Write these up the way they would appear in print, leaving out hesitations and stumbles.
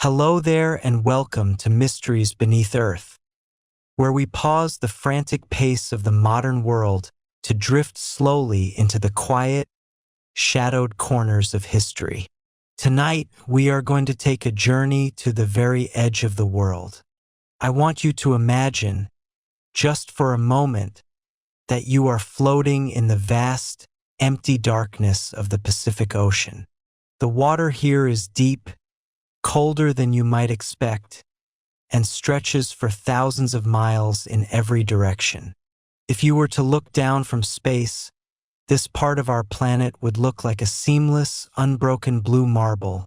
Hello there and welcome to Mysteries Beneath Earth, where we pause the frantic pace of the modern world to drift slowly into the quiet, shadowed corners of history. Tonight, we are going to take a journey to the very edge of the world. I want you to imagine, just for a moment, that you are floating in the vast, empty darkness of the Pacific Ocean. The water here is deep, colder than you might expect, and stretches for thousands of miles in every direction. If you were to look down from space, this part of our planet would look like a seamless, unbroken blue marble,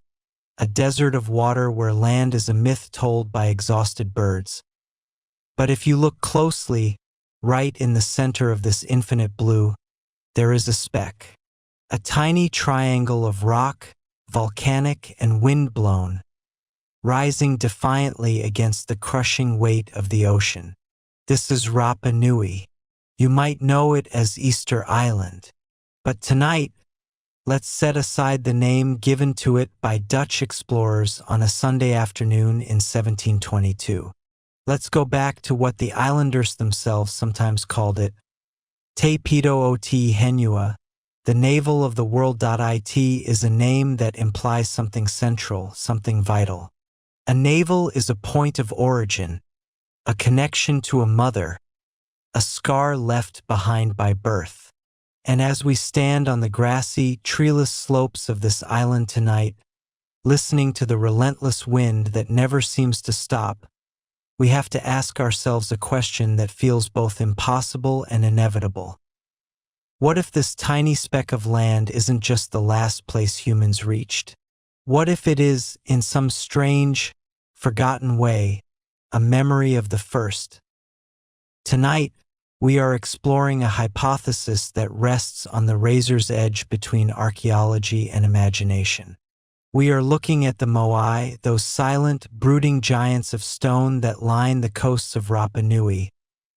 a desert of water where land is a myth told by exhausted birds. But if you look closely, right in the center of this infinite blue, there is a speck, a tiny triangle of rock, volcanic and wind-blown, rising defiantly against the crushing weight of the ocean. This is Rapa Nui. You might know it as Easter Island. But tonight, let's set aside the name given to it by Dutch explorers on a Sunday afternoon in 1722. Let's go back to what the islanders themselves sometimes called it, Te Pito o Te Henua. The navel of the world. It is a name that implies something central, something vital. A navel is a point of origin, a connection to a mother, a scar left behind by birth. And as we stand on the grassy, treeless slopes of this island tonight, listening to the relentless wind that never seems to stop, we have to ask ourselves a question that feels both impossible and inevitable. What if this tiny speck of land isn't just the last place humans reached? What if it is, in some strange, forgotten way, a memory of the first? Tonight, we are exploring a hypothesis that rests on the razor's edge between archaeology and imagination. We are looking at the Moai, those silent, brooding giants of stone that line the coasts of Rapa Nui,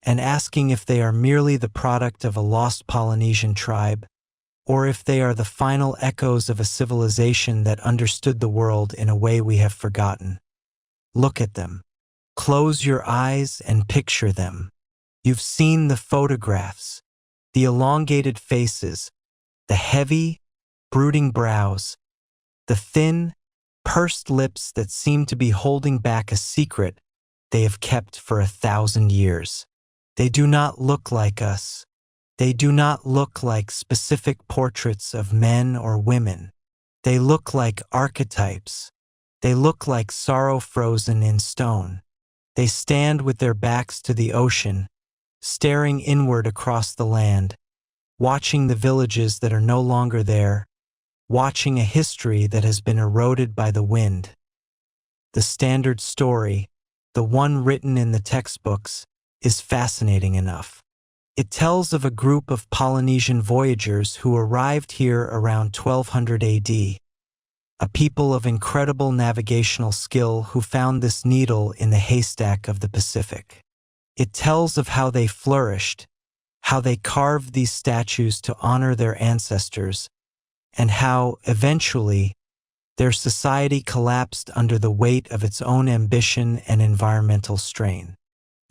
and asking if they are merely the product of a lost Polynesian tribe, or if they are the final echoes of a civilization that understood the world in a way we have forgotten. Look at them. Close your eyes and picture them. You've seen the photographs, the elongated faces, the heavy, brooding brows, the thin, pursed lips that seem to be holding back a secret they have kept for 1,000 years. They do not look like us. They do not look like specific portraits of men or women. They look like archetypes. They look like sorrow frozen in stone. They stand with their backs to the ocean, staring inward across the land, watching the villages that are no longer there, watching a history that has been eroded by the wind. The standard story, the one written in the textbooks, is fascinating enough. It tells of a group of Polynesian voyagers who arrived here around 1200 AD, a people of incredible navigational skill who found this needle in the haystack of the Pacific. It tells of how they flourished, how they carved these statues to honor their ancestors, and how, eventually, their society collapsed under the weight of its own ambition and environmental strain.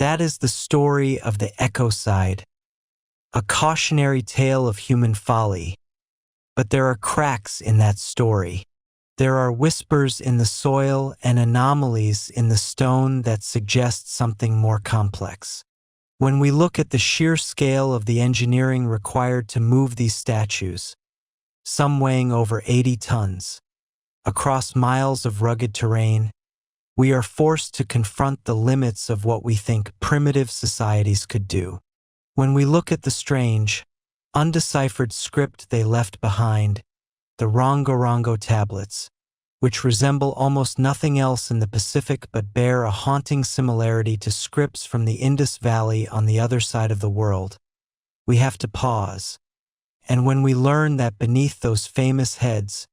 That is the story of the Ecocide, a cautionary tale of human folly. But there are cracks in that story. There are whispers in the soil and anomalies in the stone that suggest something more complex. When we look at the sheer scale of the engineering required to move these statues, some weighing over 80 tons, across miles of rugged terrain, we are forced to confront the limits of what we think primitive societies could do. When we look at the strange, undeciphered script they left behind, the Rongorongo tablets, which resemble almost nothing else in the Pacific but bear a haunting similarity to scripts from the Indus Valley on the other side of the world, we have to pause. And when we learn that beneath those famous heads,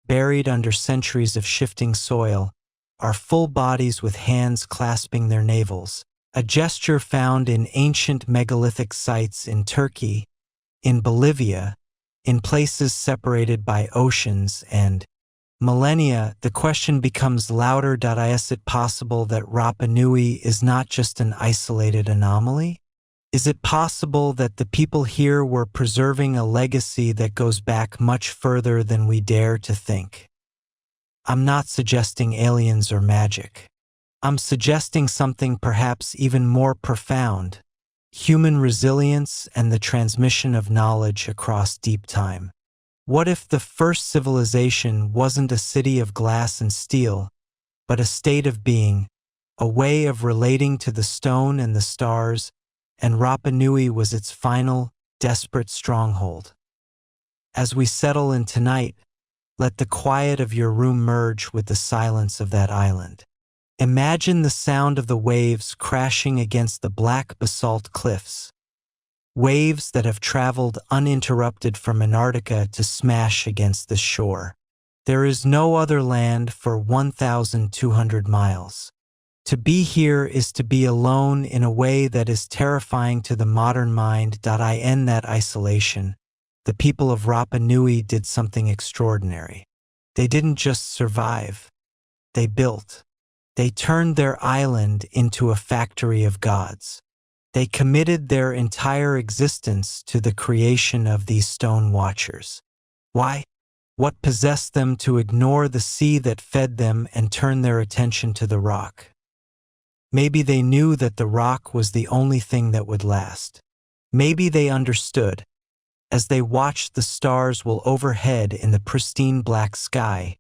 buried under centuries of shifting soil, are full bodies with hands clasping their navels, a gesture found in ancient megalithic sites in Turkey, in Bolivia, in places separated by oceans, and, millennia, the question becomes louder. Is it possible that Rapa Nui is not just an isolated anomaly? Is it possible that the people here were preserving a legacy that goes back much further than we dare to think? I'm not suggesting aliens or magic. I'm suggesting something perhaps even more profound: human resilience and the transmission of knowledge across deep time. What if the first civilization wasn't a city of glass and steel, but a state of being, a way of relating to the stone and the stars, and Rapa Nui was its final, desperate stronghold? As we settle in tonight, let the quiet of your room merge with the silence of that island. Imagine the sound of the waves crashing against the black basalt cliffs. Waves that have traveled uninterrupted from Antarctica to smash against the shore. There is no other land for 1,200 miles. To be here is to be alone in a way that is terrifying to the modern mind. In that isolation, the people of Rapa Nui did something extraordinary. They didn't just survive, they built. They turned their island into a factory of gods. They committed their entire existence to the creation of these stone watchers. Why? What possessed them to ignore the sea that fed them and turn their attention to the rock? Maybe they knew that the rock was the only thing that would last. Maybe they understood, as they watched the stars well overhead in the pristine black sky,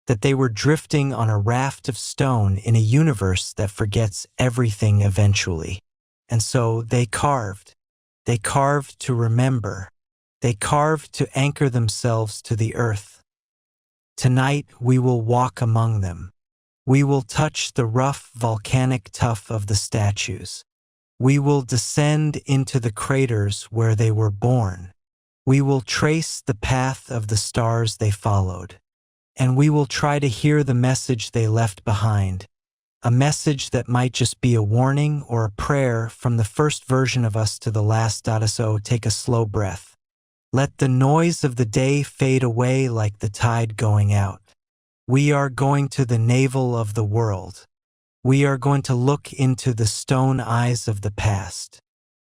that they were drifting on a raft of stone in a universe that forgets everything eventually. And so they carved. They carved to remember. They carved to anchor themselves to the earth. Tonight we will walk among them. We will touch the rough volcanic tuff of the statues. We will descend into the craters where they were born. We will trace the path of the stars they followed. And we will try to hear the message they left behind, a message that might just be a warning or a prayer from the first version of us to the last. So take a slow breath. Let the noise of the day fade away like the tide going out. We are going to the navel of the world. We are going to look into the stone eyes of the past.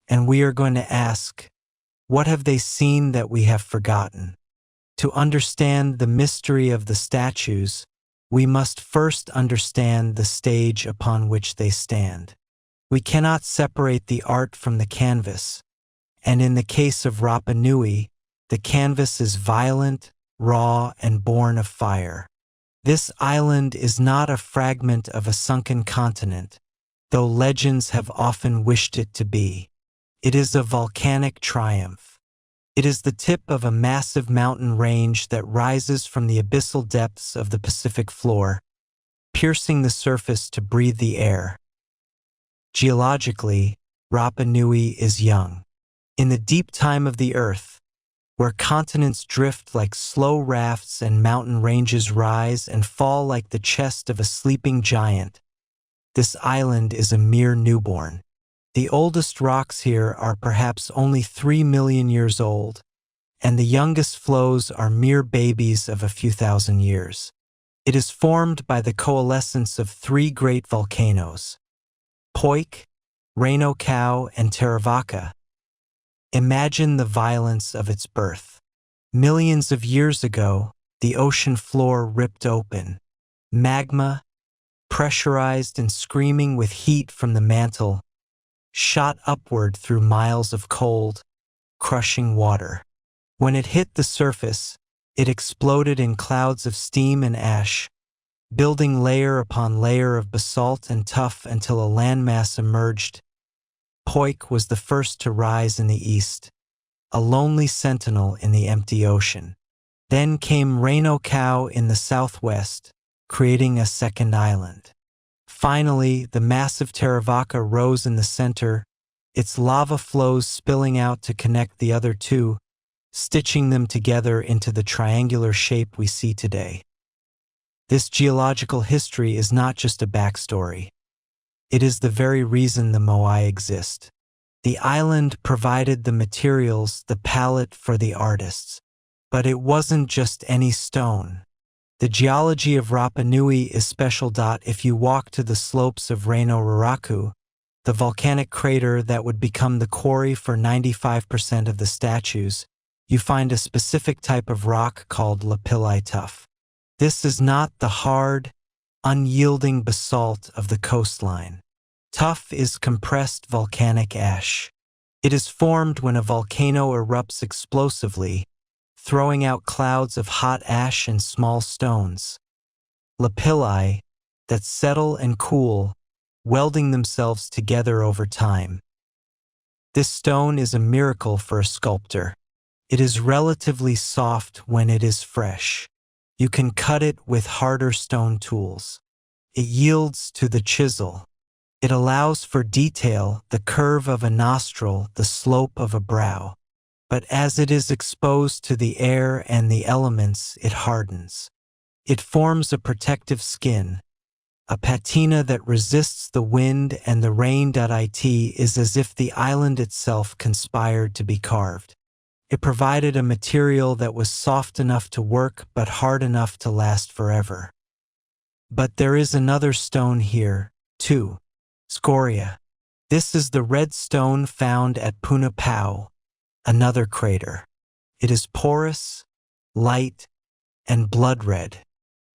And we are going to ask, what have they seen that we have forgotten? To understand the mystery of the statues, we must first understand the stage upon which they stand. We cannot separate the art from the canvas, and in the case of Rapa Nui, the canvas is violent, raw, and born of fire. This island is not a fragment of a sunken continent, though legends have often wished it to be. It is a volcanic triumph. It is the tip of a massive mountain range that rises from the abyssal depths of the Pacific floor, piercing the surface to breathe the air. Geologically, Rapa Nui is young. In the deep time of the earth, where continents drift like slow rafts and mountain ranges rise and fall like the chest of a sleeping giant, this island is a mere newborn. The oldest rocks here are perhaps only 3 million years old, and the youngest flows are mere babies of a few thousand years. It is formed by the coalescence of 3 great volcanoes: Poik, Rano Raraku, and Taravaka. Imagine the violence of its birth. Millions of years ago, the ocean floor ripped open. Magma, pressurized and screaming with heat from the mantle, shot upward through miles of cold, crushing water. When it hit the surface, it exploded in clouds of steam and ash, building layer upon layer of basalt and tuff until a landmass emerged. Poik was the first to rise in the east, a lonely sentinel in the empty ocean. Then came Rano Raraku in the southwest, creating a second island. Finally, the massive Taravaka rose in the center, its lava flows spilling out to connect the other 2, stitching them together into the triangular shape we see today. This geological history is not just a backstory. It is the very reason the Moai exist. The island provided the materials, the palette for the artists. But it wasn't just any stone. The geology of Rapa Nui is special. If you walk to the slopes of Rano Raraku, the volcanic crater that would become the quarry for 95% of the statues, you find a specific type of rock called lapilli tuff. This is not the hard, unyielding basalt of the coastline. Tuff is compressed volcanic ash. It is formed when a volcano erupts explosively, throwing out clouds of hot ash and small stones. Lapilli that settle and cool, welding themselves together over time. This stone is a miracle for a sculptor. It is relatively soft when it is fresh. You can cut it with harder stone tools. It yields to the chisel. It allows for detail, the curve of a nostril, the slope of a brow. But as it is exposed to the air and the elements, it hardens. It forms a protective skin, a patina that resists the wind and the rain. It is as if the island itself conspired to be carved. It provided a material that was soft enough to work but hard enough to last forever. But there is another stone here, too. Scoria. This is the red stone found at Punapau, another crater. It is porous, light, and blood red.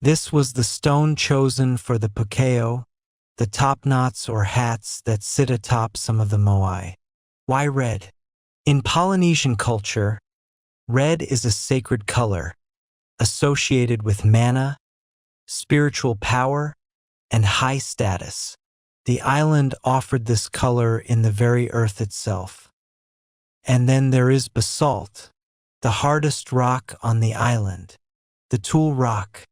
This was the stone chosen for the pukeo, the topknots or hats that sit atop some of the moai. Why red? In Polynesian culture, red is a sacred color, associated with mana, spiritual power, and high status. The island offered this color in the very earth itself. And then there is basalt, the hardest rock on the island, the tool rock.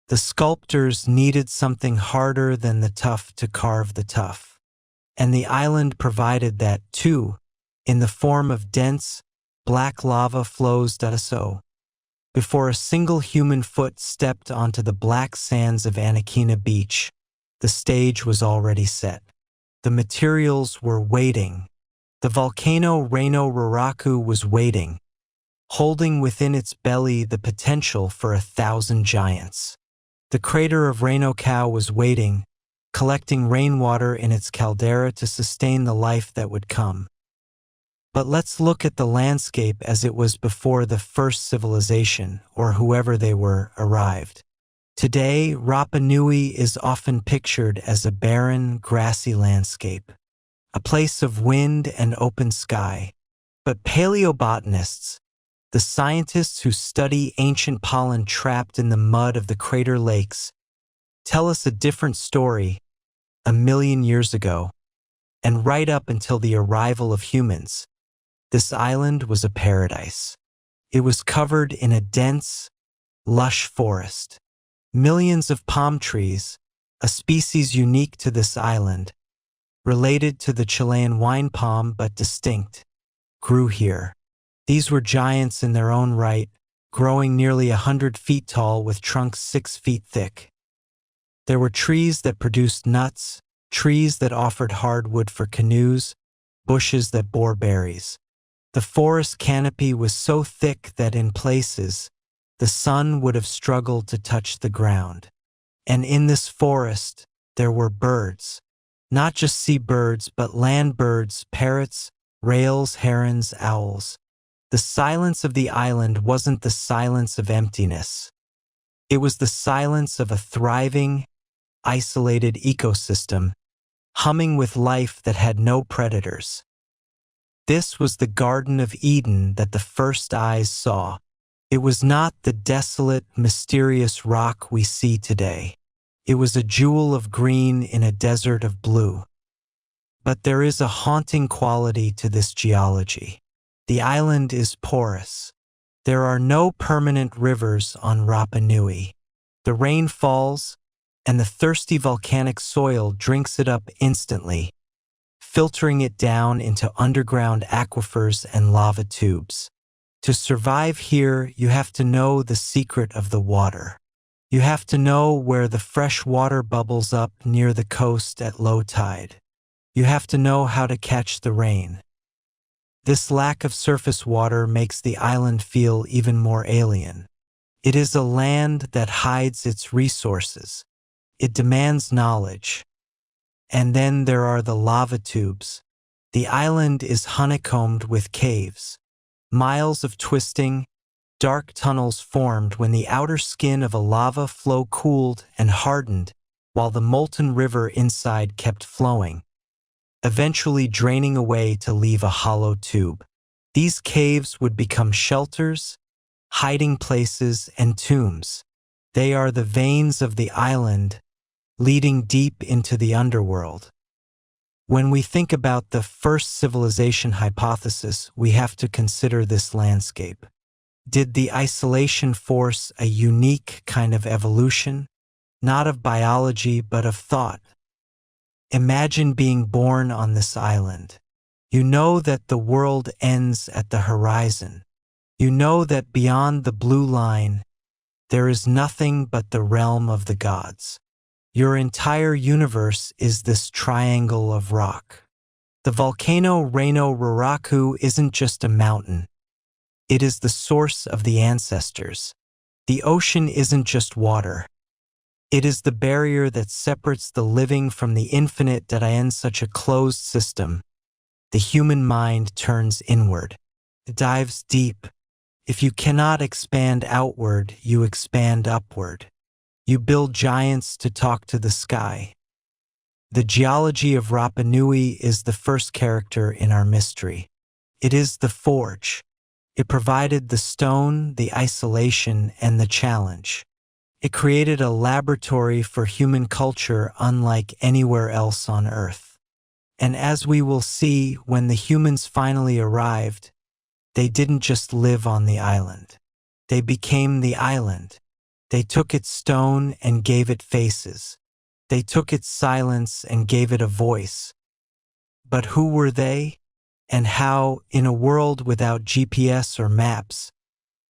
The sculptors needed something harder than the tuff to carve the tuff. And the island provided that too, in the form of dense, black lava flows. So, before a single human foot stepped onto the black sands of Anakina Beach, the stage was already set. The materials were waiting. The volcano Rano Raraku was waiting, holding within its belly the potential for 1,000 giants. The crater of Rano Kau was waiting, collecting rainwater in its caldera to sustain the life that would come. But let's look at the landscape as it was before the first civilization, or whoever they were, arrived. Today, Rapa Nui is often pictured as a barren, grassy landscape, a place of wind and open sky. But paleobotanists, the scientists who study ancient pollen trapped in the mud of the crater lakes, tell us a different story 1,000,000 years ago, and right up until the arrival of humans. This island was a paradise. It was covered in a dense, lush forest. Millions of palm trees, a species unique to this island, related to the Chilean wine palm but distinct, grew here. These were giants in their own right, growing nearly 100 feet tall with trunks 6 feet thick. There were trees that produced nuts, trees that offered hardwood for canoes, bushes that bore berries. The forest canopy was so thick that in places, the sun would have struggled to touch the ground. And in this forest, there were birds. Not just seabirds, but land birds, parrots, rails, herons, owls. The silence of the island wasn't the silence of emptiness. It was the silence of a thriving, isolated ecosystem, humming with life that had no predators. This was the Garden of Eden that the first eyes saw. It was not the desolate, mysterious rock we see today. It was a jewel of green in a desert of blue. But there is a haunting quality to this geology. The island is porous. There are no permanent rivers on Rapa Nui. The rain falls, and the thirsty volcanic soil drinks it up instantly, filtering it down into underground aquifers and lava tubes. To survive here, you have to know the secret of the water. You have to know where the fresh water bubbles up near the coast at low tide. You have to know how to catch the rain. This lack of surface water makes the island feel even more alien. It is a land that hides its resources. It demands knowledge. And then there are the lava tubes. The island is honeycombed with caves. Miles of twisting, dark tunnels formed when the outer skin of a lava flow cooled and hardened while the molten river inside kept flowing, eventually draining away to leave a hollow tube. These caves would become shelters, hiding places, and tombs. They are the veins of the island, leading deep into the underworld. When we think about the first civilization hypothesis, we have to consider this landscape. Did the isolation force a unique kind of evolution, not of biology but of thought? Imagine being born on this island. You know that the world ends at the horizon. You know that beyond the blue line, there is nothing but the realm of the gods. Your entire universe is this triangle of rock. The volcano Rano Raraku isn't just a mountain. It is the source of the ancestors. The ocean isn't just water. It is the barrier that separates the living from the infinite. That in such a closed system, the human mind turns inward. It dives deep. If you cannot expand outward, you expand upward. You build giants to talk to the sky. The geology of Rapa Nui is the first character in our mystery. It is the forge. It provided the stone, the isolation, and the challenge. It created a laboratory for human culture unlike anywhere else on Earth. And as we will see, when the humans finally arrived, they didn't just live on the island. They became the island. They took its stone and gave it faces. They took its silence and gave it a voice. But who were they? And how, in a world without GPS or maps,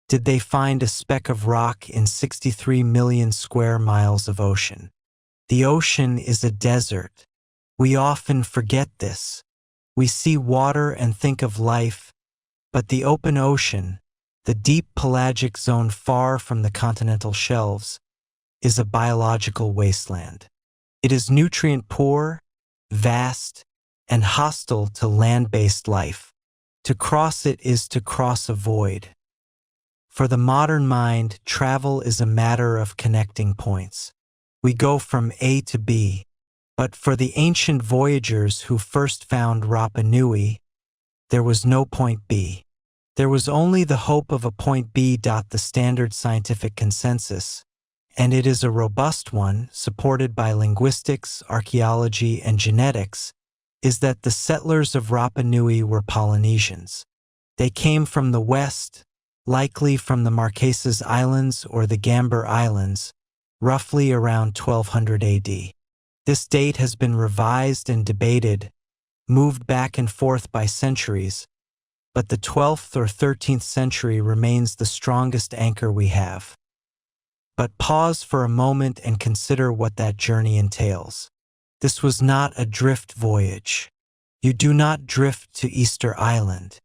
did they find a speck of rock in 63 million square miles of ocean? The ocean is a desert. We often forget this. We see water and think of life, but the open ocean, the deep pelagic zone far from the continental shelves, is a biological wasteland. It is nutrient-poor, vast, and hostile to land-based life. To cross it is to cross a void. For the modern mind, travel is a matter of connecting points. We go from A to B. But for the ancient voyagers who first found Rapa Nui, there was no point B. There was only the hope of a point B. The standard scientific consensus, and it is a robust one, supported by linguistics, archaeology, and genetics, is that the settlers of Rapa Nui were Polynesians. They came from the west, likely from the Marquesas Islands or the Gambier Islands, roughly around 1200 AD. This date has been revised and debated, moved back and forth by centuries, but the 12th or 13th century remains the strongest anchor we have. But pause for a moment and consider what that journey entails. This was not a drift voyage. You do not drift to Easter Island.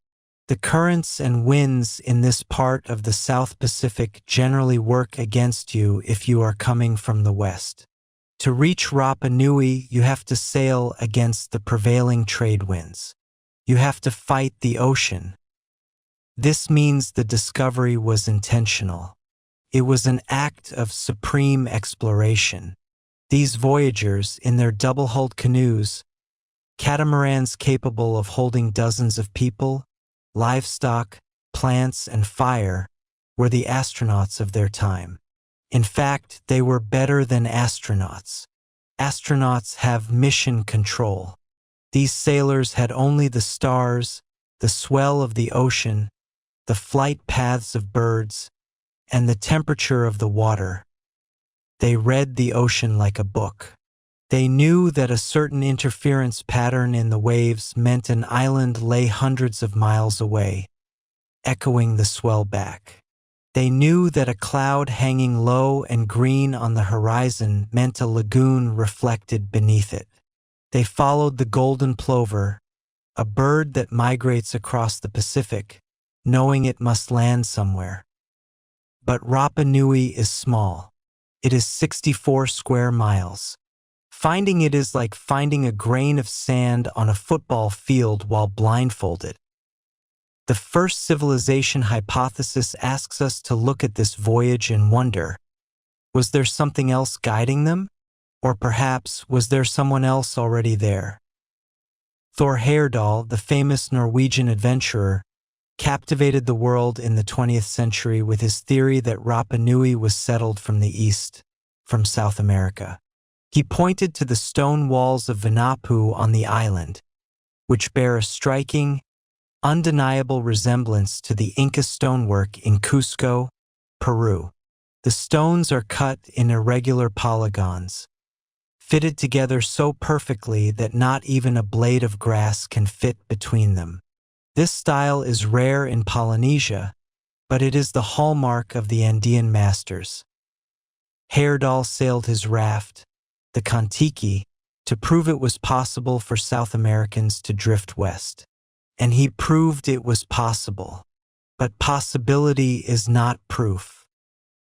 The currents and winds in this part of the South Pacific generally work against you if you are coming from the west. To reach Rapa Nui, you have to sail against the prevailing trade winds. You have to fight the ocean. This means the discovery was intentional. It was an act of supreme exploration. These voyagers, in their double-hulled canoes, catamarans capable of holding dozens of people, livestock, plants, and fire, were the astronauts of their time. In fact, they were better than astronauts. Astronauts have mission control. These sailors had only the stars, the swell of the ocean, the flight paths of birds, and the temperature of the water. They read the ocean like a book. They knew that a certain interference pattern in the waves meant an island lay hundreds of miles away, echoing the swell back. They knew that a cloud hanging low and green on the horizon meant a lagoon reflected beneath it. They followed the golden plover, a bird that migrates across the Pacific, knowing it must land somewhere. But Rapa Nui is small. It is 64 square miles. Finding it is like finding a grain of sand on a football field while blindfolded. The first civilization hypothesis asks us to look at this voyage and wonder, was there something else guiding them? Or perhaps, was there someone else already there? Thor Heyerdahl, the famous Norwegian adventurer, captivated the world in the 20th century with his theory that Rapa Nui was settled from the east, from South America. He pointed to the stone walls of Vinapu on the island, which bear a striking, undeniable resemblance to the Inca stonework in Cusco, Peru. The stones are cut in irregular polygons, fitted together so perfectly that not even a blade of grass can fit between them. This style is rare in Polynesia, but it is the hallmark of the Andean masters. Heyerdahl sailed his raft, the Kontiki, to prove it was possible for South Americans to drift west. And he proved it was possible. But possibility is not proof.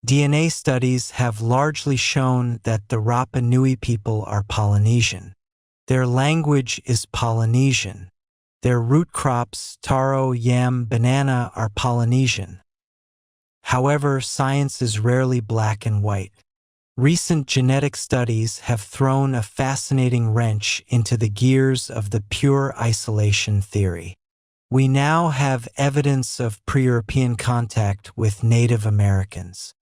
DNA studies have largely shown that the Rapa Nui people are Polynesian. Their language is Polynesian. Their root crops, taro, yam, banana, are Polynesian. However, science is rarely black and white. Recent genetic studies have thrown a fascinating wrench into the gears of the pure isolation theory. We now have evidence of pre-European contact with Native Americans.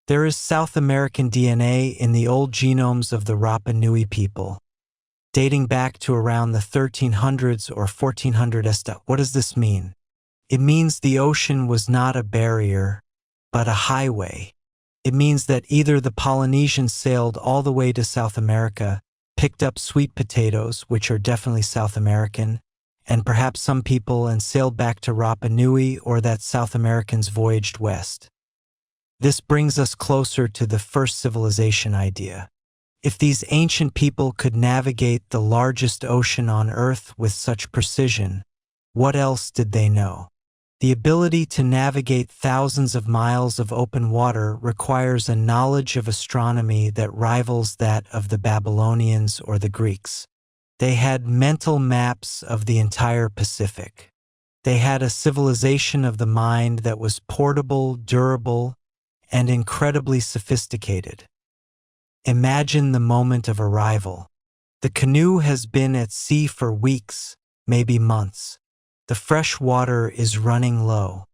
There is South American DNA in the old genomes of the Rapa Nui people, dating back to around the 1300s or 1400s. What does this mean? It means the ocean was not a barrier, but a highway. It means that either the Polynesians sailed all the way to South America, picked up sweet potatoes, which are definitely South American, and perhaps some people, and sailed back to Rapa Nui, or that South Americans voyaged west. This brings us closer to the first civilization idea. If these ancient people could navigate the largest ocean on Earth with such precision, what else did they know? The ability to navigate thousands of miles of open water requires a knowledge of astronomy that rivals that of the Babylonians or the Greeks. They had mental maps of the entire Pacific. They had a civilization of the mind that was portable, durable, and incredibly sophisticated. Imagine the moment of arrival. The canoe has been at sea for weeks, maybe months. The fresh water is running low.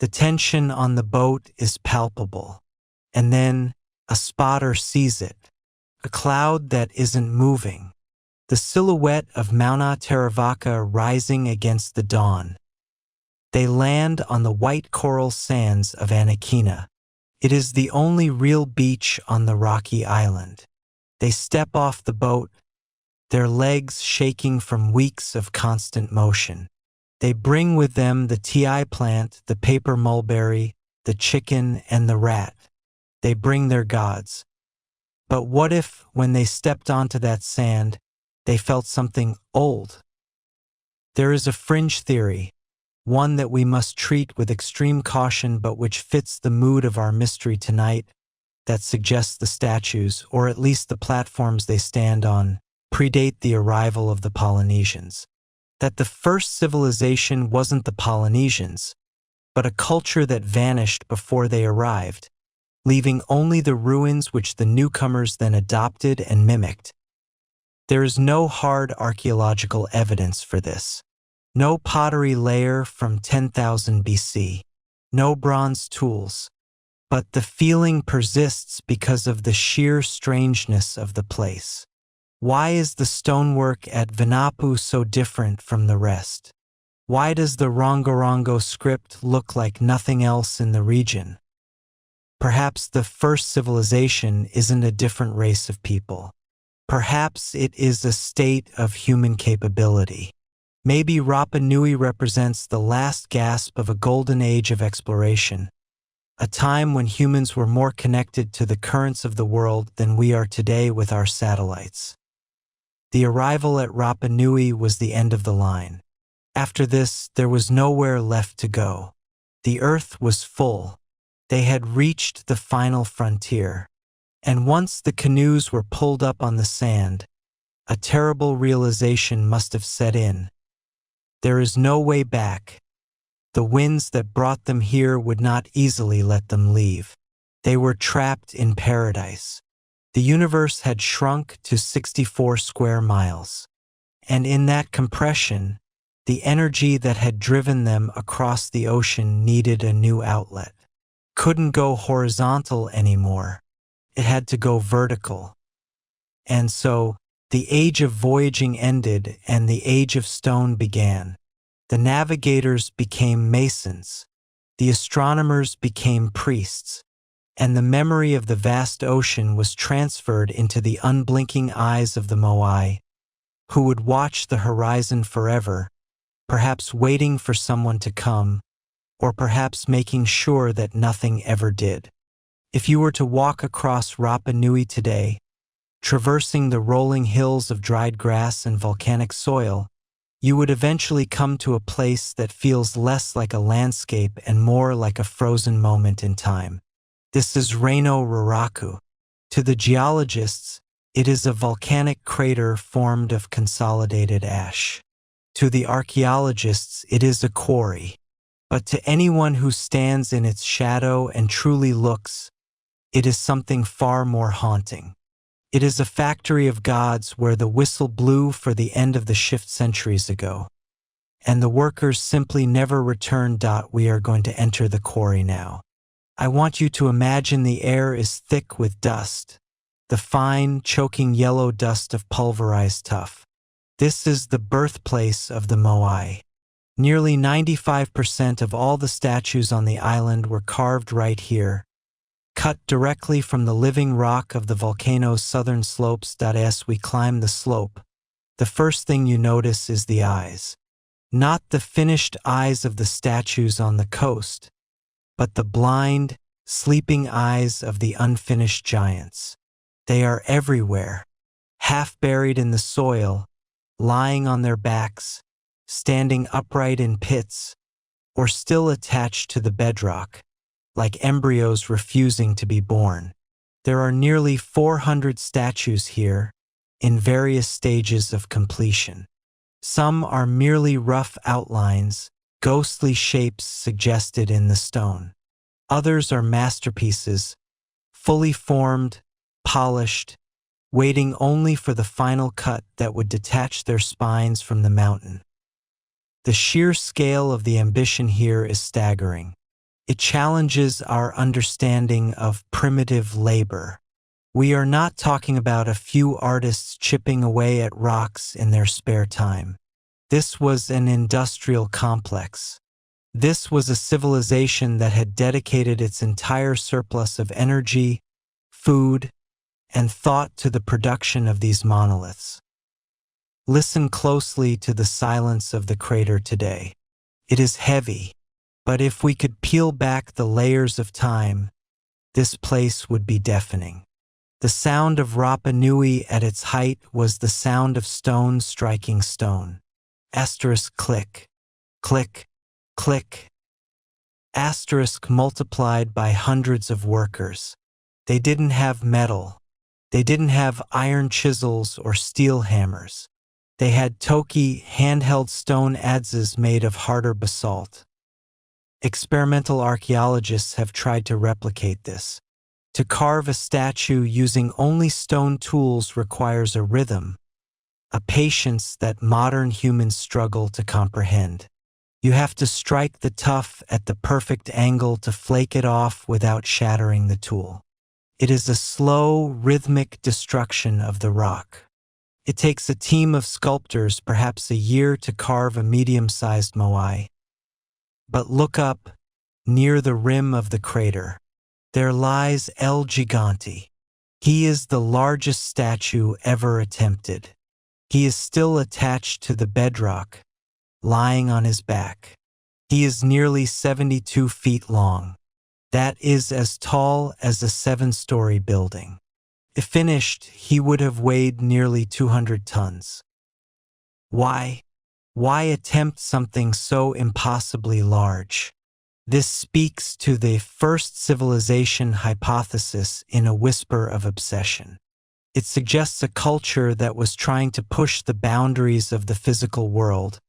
The tension on the boat is palpable. And then a spotter sees it. A cloud that isn't moving. The silhouette of Mauna Teravaka rising against the dawn. They land on the white coral sands of Anakina. It is the only real beach on the rocky island. They step off the boat, their legs shaking from weeks of constant motion. They bring with them the ti plant, the paper mulberry, the chicken, and the rat. They bring their gods. But what if, when they stepped onto that sand, they felt something old? There is a fringe theory, one that we must treat with extreme caution but which fits the mood of our mystery tonight, that suggests the statues, or at least the platforms they stand on, predate the arrival of the Polynesians. That the first civilization wasn't the Polynesians, but a culture that vanished before they arrived, leaving only the ruins which the newcomers then adopted and mimicked. There is no hard archaeological evidence for this. No pottery layer from 10,000 BC. No bronze tools. But the feeling persists because of the sheer strangeness of the place. Why is the stonework at Vinapu so different from the rest? Why does the Rongorongo script look like nothing else in the region? Perhaps the first civilization isn't a different race of people. Perhaps it is a state of human capability. Maybe Rapa Nui represents the last gasp of a golden age of exploration, a time when humans were more connected to the currents of the world than we are today with our satellites. The arrival at Rapa Nui was the end of the line. After this, there was nowhere left to go. The earth was full. They had reached the final frontier. And once the canoes were pulled up on the sand, a terrible realization must have set in. There is no way back. The winds that brought them here would not easily let them leave. They were trapped in paradise. The universe had shrunk to 64 square miles. And in that compression, the energy that had driven them across the ocean needed a new outlet. Couldn't go horizontal anymore. It had to go vertical. And so, the age of voyaging ended and the age of stone began. The navigators became masons. The astronomers became priests. And the memory of the vast ocean was transferred into the unblinking eyes of the Moai, who would watch the horizon forever, perhaps waiting for someone to come, or perhaps making sure that nothing ever did. If you were to walk across Rapa Nui today, traversing the rolling hills of dried grass and volcanic soil, you would eventually come to a place that feels less like a landscape and more like a frozen moment in time. This is Rano Raraku. To the geologists, it is a volcanic crater formed of consolidated ash. To the archaeologists, it is a quarry. But to anyone who stands in its shadow and truly looks, it is something far more haunting. It is a factory of gods where the whistle blew for the end of the shift centuries ago. And the workers simply never returned. We are going to enter the quarry now. I want you to imagine the air is thick with dust, the fine, choking yellow dust of pulverized tuff. This is the birthplace of the Moai. Nearly 95% of all the statues on the island were carved right here, cut directly from the living rock of the volcano's southern slopes. As we climb the slope, the first thing you notice is the eyes. Not the finished eyes of the statues on the coast, but the blind, sleeping eyes of the unfinished giants. They are everywhere, half buried in the soil, lying on their backs, standing upright in pits, or still attached to the bedrock, like embryos refusing to be born. There are nearly 400 statues here, in various stages of completion. Some are merely rough outlines, ghostly shapes suggested in the stone. Others are masterpieces, fully formed, polished, waiting only for the final cut that would detach their spines from the mountain. The sheer scale of the ambition here is staggering. It challenges our understanding of primitive labor. We are not talking about a few artists chipping away at rocks in their spare time. This was an industrial complex. This was a civilization that had dedicated its entire surplus of energy, food, and thought to the production of these monoliths. Listen closely to the silence of the crater today. It is heavy, but if we could peel back the layers of time, this place would be deafening. The sound of Rapa Nui at its height was the sound of stone striking stone. Asterisk click, click, click. Asterisk multiplied by hundreds of workers. They didn't have metal. They didn't have iron chisels or steel hammers. They had toki, handheld stone adzes made of harder basalt. Experimental archaeologists have tried to replicate this. To carve a statue using only stone tools requires a rhythm, a patience that modern humans struggle to comprehend. You have to strike the tuff at the perfect angle to flake it off without shattering the tool. It is a slow, rhythmic destruction of the rock. It takes a team of sculptors perhaps a year to carve a medium-sized moai. But look up, near the rim of the crater. There lies El Gigante. He is the largest statue ever attempted. He is still attached to the bedrock, lying on his back. He is nearly 72 feet long. That is as tall as a 7-story building. If finished, he would have weighed nearly 200 tons. Why? Why attempt something so impossibly large? This speaks to the first civilization hypothesis in a whisper of obsession. It suggests a culture that was trying to push the boundaries of the physical world,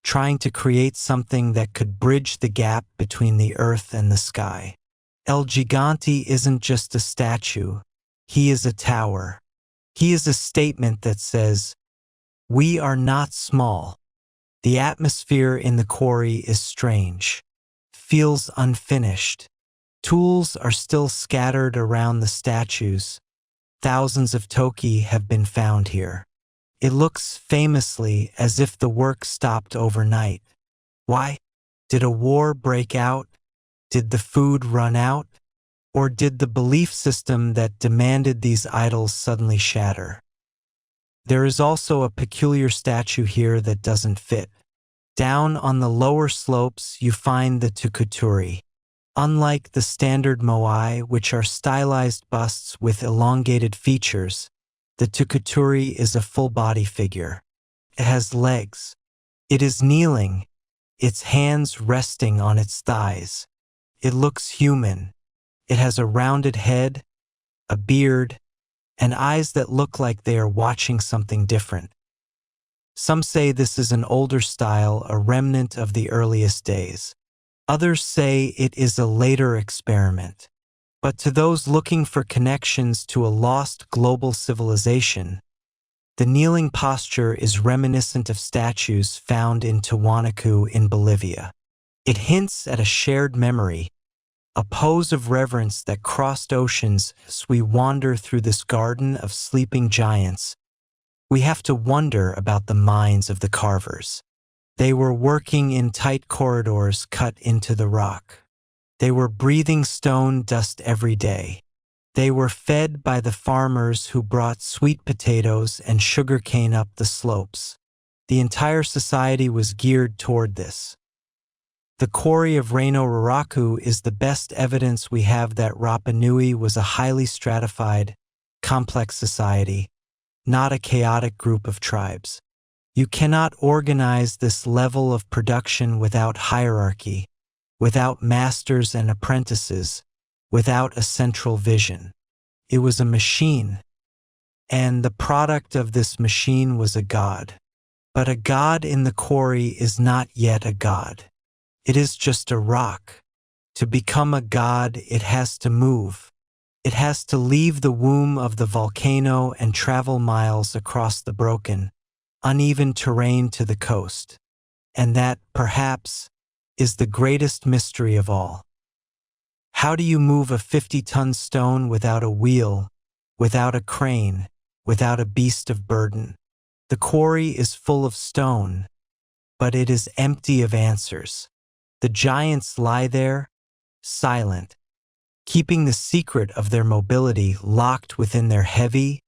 trying to create something that could bridge the gap between the earth and the sky. El Gigante isn't just a statue, he is a tower. He is a statement that says, "We are not small." The atmosphere in the quarry is strange, feels unfinished. Tools are still scattered around the statues. Thousands of toki have been found here. It looks famously as if the work stopped overnight. Why? Did a war break out? Did the food run out? Or did the belief system that demanded these idols suddenly shatter? There is also a peculiar statue here that doesn't fit. Down on the lower slopes you find the tukuturi. Unlike the standard Moai, which are stylized busts with elongated features, the tukuturi is a full-body figure. It has legs. It is kneeling, its hands resting on its thighs. It looks human. It has a rounded head, a beard, and eyes that look like they are watching something different. Some say this is an older style, a remnant of the earliest days. Others say it is a later experiment. But to those looking for connections to a lost global civilization, the kneeling posture is reminiscent of statues found in Tiwanaku in Bolivia. It hints at a shared memory, a pose of reverence that crossed oceans as we wander through this garden of sleeping giants. We have to wonder about the minds of the carvers. They were working in tight corridors cut into the rock. They were breathing stone dust every day. They were fed by the farmers who brought sweet potatoes and sugarcane up the slopes. The entire society was geared toward this. The quarry of Rano Raraku is the best evidence we have that Rapa Nui was a highly stratified, complex society, not a chaotic group of tribes. You cannot organize this level of production without hierarchy, without masters and apprentices, without a central vision. It was a machine, and the product of this machine was a god. But a god in the quarry is not yet a god. It is just a rock. To become a god, it has to move. It has to leave the womb of the volcano and travel miles across the broken, uneven terrain to the coast. And that, perhaps, is the greatest mystery of all. How do you move a 50-ton stone without a wheel, without a crane, without a beast of burden? The quarry is full of stone, but it is empty of answers. The giants lie there, silent, keeping the secret of their mobility locked within their heavy,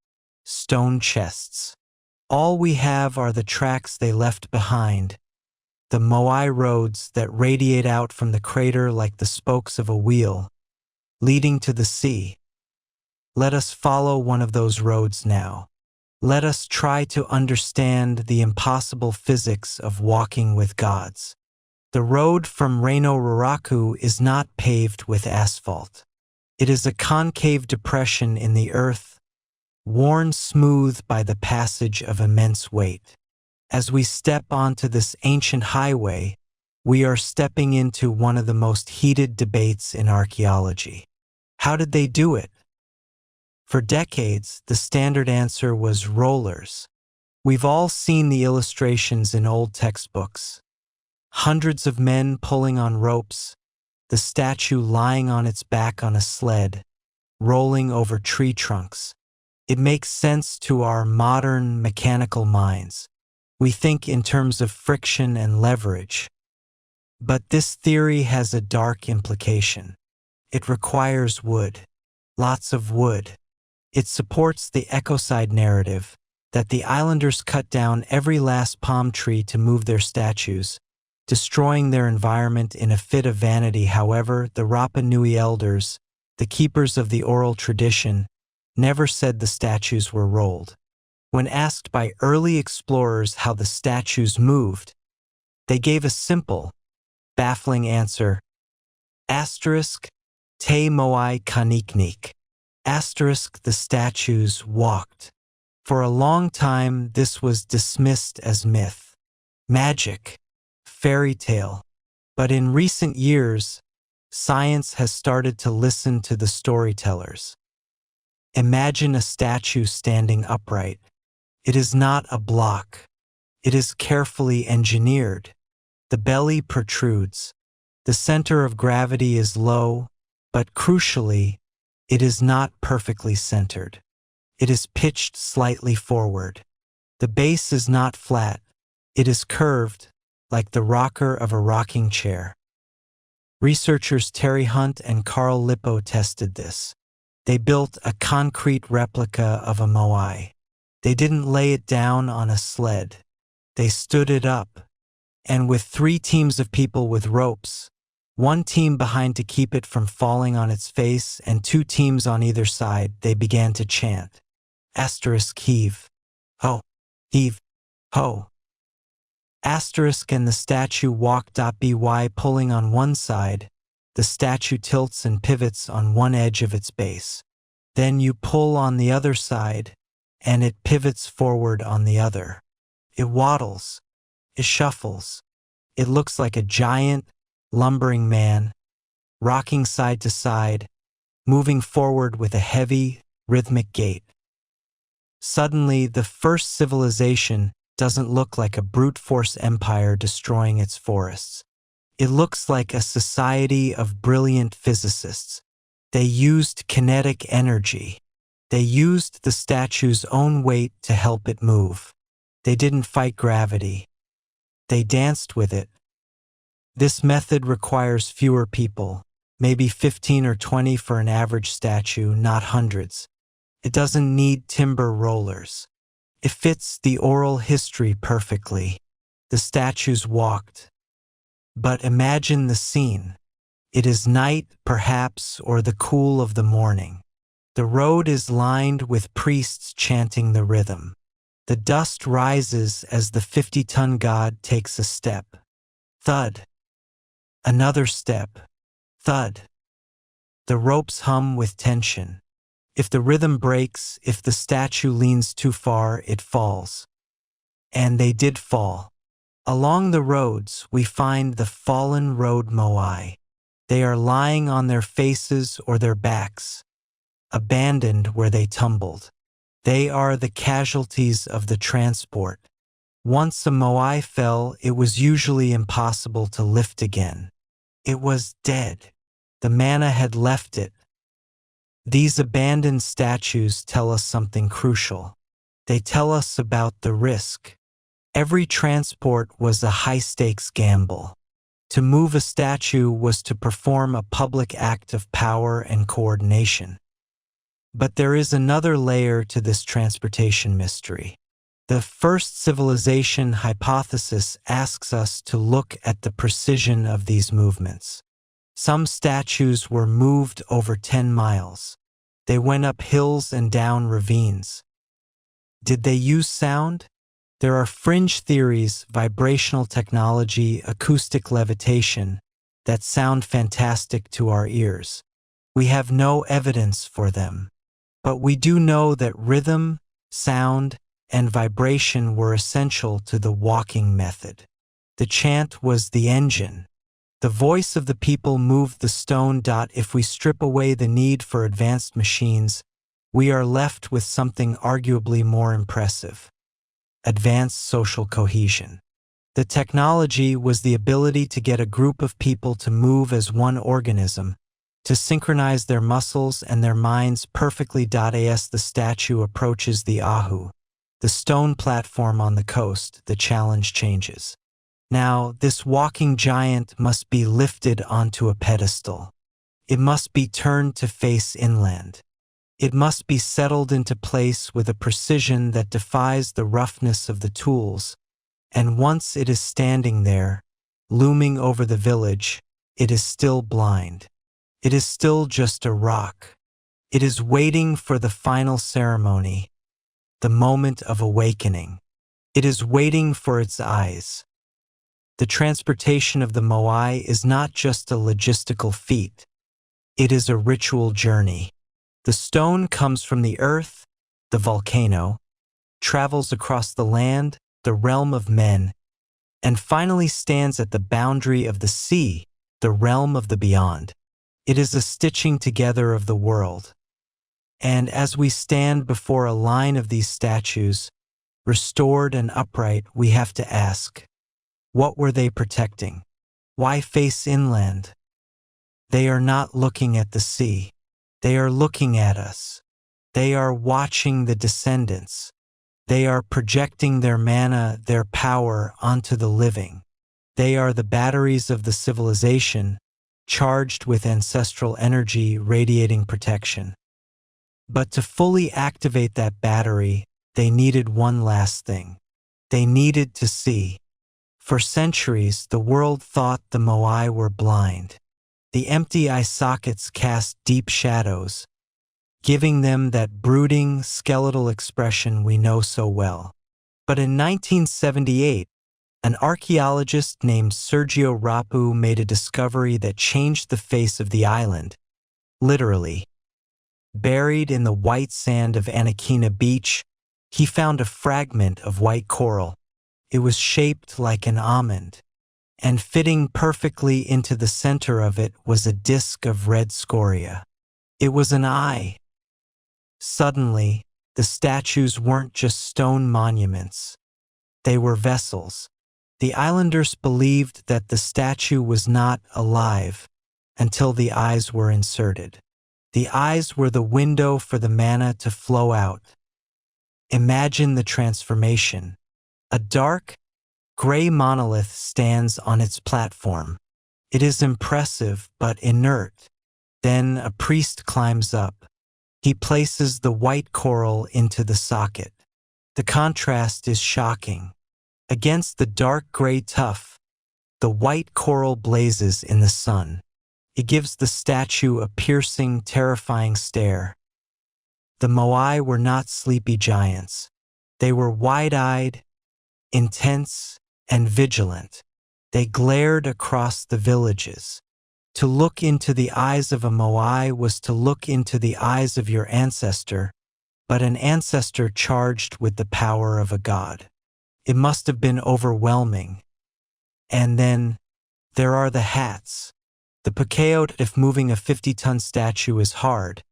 stone chests. All we have are the tracks they left behind, the Moai roads that radiate out from the crater like the spokes of a wheel, leading to the sea. Let us follow one of those roads now. Let us try to understand the impossible physics of walking with gods. The road from Rano Raraku is not paved with asphalt. It is a concave depression in the earth, worn smooth by the passage of immense weight. As we step onto this ancient highway, we are stepping into one of the most heated debates in archaeology. How did they do it? For decades, the standard answer was rollers. We've all seen the illustrations in old textbooks. Hundreds of men pulling on ropes, the statue lying on its back on a sled, rolling over tree trunks. It makes sense to our modern mechanical minds. We think in terms of friction and leverage. But this theory has a dark implication. It requires wood, lots of wood. It supports the Ecocide narrative that the islanders cut down every last palm tree to move their statues, destroying their environment in a fit of vanity. However, the Rapa Nui elders, the keepers of the oral tradition, never said the statues were rolled. When asked by early explorers how the statues moved, they gave a simple, baffling answer: Asterisk, te Moai kaniknik. Asterisk, the statues walked. For a long time, this was dismissed as myth, magic, fairy tale. But in recent years, science has started to listen to the storytellers. Imagine a statue standing upright. It is not a block. It is carefully engineered. The belly protrudes. The center of gravity is low, but crucially, it is not perfectly centered. It is pitched slightly forward. The base is not flat. It is curved, like the rocker of a rocking chair. Researchers Terry Hunt and Carl Lippo tested this. They built a concrete replica of a Moai. They didn't lay it down on a sled. They stood it up. And with 3 teams of people with ropes, 1 team behind to keep it from falling on its face and 2 teams on either side, they began to chant. Asterisk heave. Ho. Heave. Ho. Asterisk, and the statue walked. By pulling on one side, the statue tilts and pivots on one edge of its base. Then you pull on the other side, and it pivots forward on the other. It waddles. It shuffles. It looks like a giant, lumbering man, rocking side to side, moving forward with a heavy, rhythmic gait. Suddenly, the first civilization doesn't look like a brute force empire destroying its forests. It looks like a society of brilliant physicists. They used kinetic energy. They used the statue's own weight to help it move. They didn't fight gravity. They danced with it. This method requires fewer people, maybe 15 or 20 for an average statue, not hundreds. It doesn't need timber rollers. It fits the oral history perfectly. The statues walked. But imagine the scene. It is night, perhaps, or the cool of the morning. The road is lined with priests chanting the rhythm. The dust rises as the 50-ton god takes a step. Thud. Another step. Thud. The ropes hum with tension. If the rhythm breaks, if the statue leans too far, it falls. And they did fall. Along the roads, we find the fallen road Moai. They are lying on their faces or their backs, abandoned where they tumbled. They are the casualties of the transport. Once a Moai fell, it was usually impossible to lift again. It was dead. The mana had left it. These abandoned statues tell us something crucial. They tell us about the risk. Every transport was a high-stakes gamble. To move a statue was to perform a public act of power and coordination. But there is another layer to this transportation mystery. The first civilization hypothesis asks us to look at the precision of these movements. Some statues were moved over 10 miles. They went up hills and down ravines. Did they use sound? There are fringe theories, vibrational technology, acoustic levitation, that sound fantastic to our ears. We have no evidence for them. But we do know that rhythm, sound, and vibration were essential to the walking method. The chant was the engine. The voice of the people moved the stone. If we strip away the need for advanced machines, we are left with something arguably more impressive: advanced social cohesion. The technology was the ability to get a group of people to move as one organism, to synchronize their muscles and their minds perfectly. As the statue approaches the Ahu, the stone platform on the coast, the challenge changes. Now, this walking giant must be lifted onto a pedestal. It must be turned to face inland. It must be settled into place with a precision that defies the roughness of the tools. And once it is standing there, looming over the village, it is still blind. It is still just a rock. It is waiting for the final ceremony, the moment of awakening. It is waiting for its eyes. The transportation of the Moai is not just a logistical feat. It is a ritual journey. The stone comes from the earth, the volcano, travels across the land, the realm of men, and finally stands at the boundary of the sea, the realm of the beyond. It is a stitching together of the world. And as we stand before a line of these statues, restored and upright, we have to ask, what were they protecting? Why face inland? They are not looking at the sea. They are looking at us. They are watching the descendants. They are projecting their mana, their power onto the living. They are the batteries of the civilization, charged with ancestral energy radiating protection. But to fully activate that battery, they needed one last thing. They needed to see. For centuries, the world thought the Moai were blind. The empty eye sockets cast deep shadows, giving them that brooding, skeletal expression we know so well. But in 1978, an archaeologist named Sergio Rapu made a discovery that changed the face of the island. Literally. Buried in the white sand of Anakina Beach, he found a fragment of white coral. It was shaped like an almond, and fitting perfectly into the center of it was a disk of red scoria. It was an eye. Suddenly, the statues weren't just stone monuments. They were vessels. The islanders believed that the statue was not alive until the eyes were inserted. The eyes were the window for the mana to flow out. Imagine the transformation. A dark, gray monolith stands on its platform. It is impressive but inert. Then a priest climbs up. He places the white coral into the socket. The contrast is shocking. Against the dark gray tuff, the white coral blazes in the sun. It gives the statue a piercing, terrifying stare. The Moai were not sleepy giants. They were wide-eyed, intense, and vigilant. They glared across the villages. To look into the eyes of a Moai was to look into the eyes of your ancestor, but an ancestor charged with the power of a god. It must have been overwhelming. And then, there are the hats. The pakeot, if moving a 50-ton statue is hard.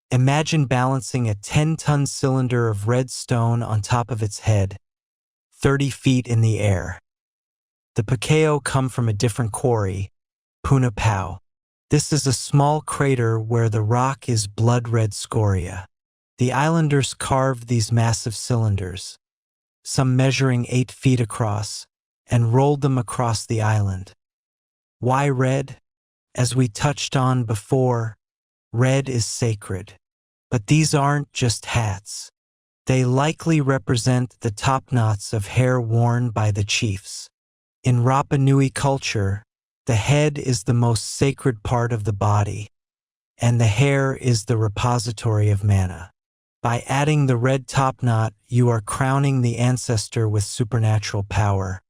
Imagine balancing a 10-ton cylinder of red stone on top of its head, 30 feet in the air. The pakeot come from a different quarry, Punapau. This is a small crater where the rock is blood-red scoria. The islanders carved these massive cylinders, some measuring 8 feet across, and rolled them across the island. Why red? As we touched on before, red is sacred. But these aren't just hats. They likely represent the top knots of hair worn by the chiefs. In Rapa Nui culture, the head is the most sacred part of the body, and the hair is the repository of mana. By adding the red top knot, you are crowning the ancestor with supernatural power.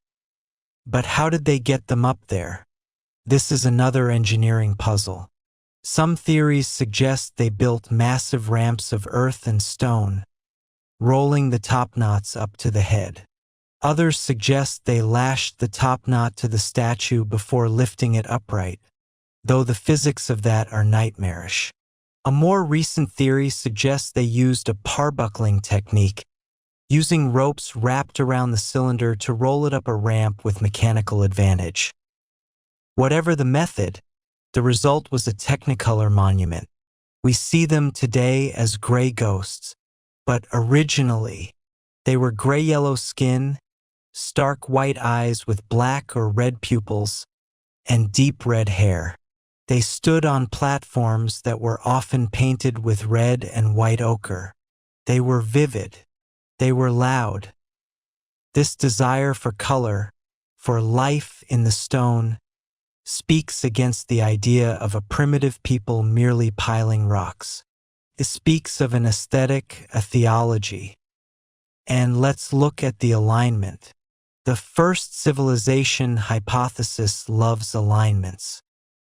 But how did they get them up there? This is another engineering puzzle. Some theories suggest they built massive ramps of earth and stone, rolling the top knots up to the head. Others suggest they lashed the top knot to the statue before lifting it upright, though the physics of that are nightmarish. A more recent theory suggests they used a parbuckling technique, using ropes wrapped around the cylinder to roll it up a ramp with mechanical advantage. Whatever the method, the result was a technicolor monument. We see them today as gray ghosts, but originally, they were gray-yellow skin, stark white eyes with black or red pupils, and deep red hair. They stood on platforms that were often painted with red and white ochre. They were vivid. They were loud. This desire for color, for life in the stone, speaks against the idea of a primitive people merely piling rocks. It speaks of an aesthetic, a theology. And let's look at the alignment. The first civilization hypothesis loves alignments.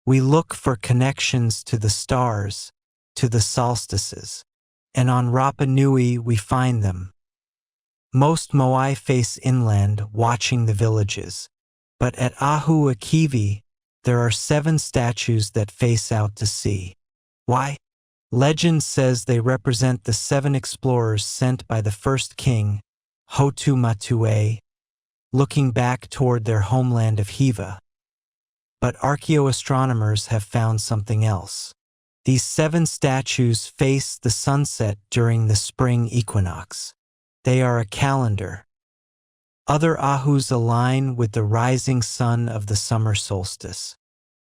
We look for connections to the stars, to the solstices, and on Rapa Nui we find them. Most Moai face inland, watching the villages, but at Ahu Akivi, there are 7 statues that face out to sea. Why? Legend says they represent the 7 explorers sent by the first king, Hotu Matue, looking back toward their homeland of Hiva. But archaeoastronomers have found something else. These 7 statues face the sunset during the spring equinox. They are a calendar. Other Ahus align with the rising sun of the summer solstice.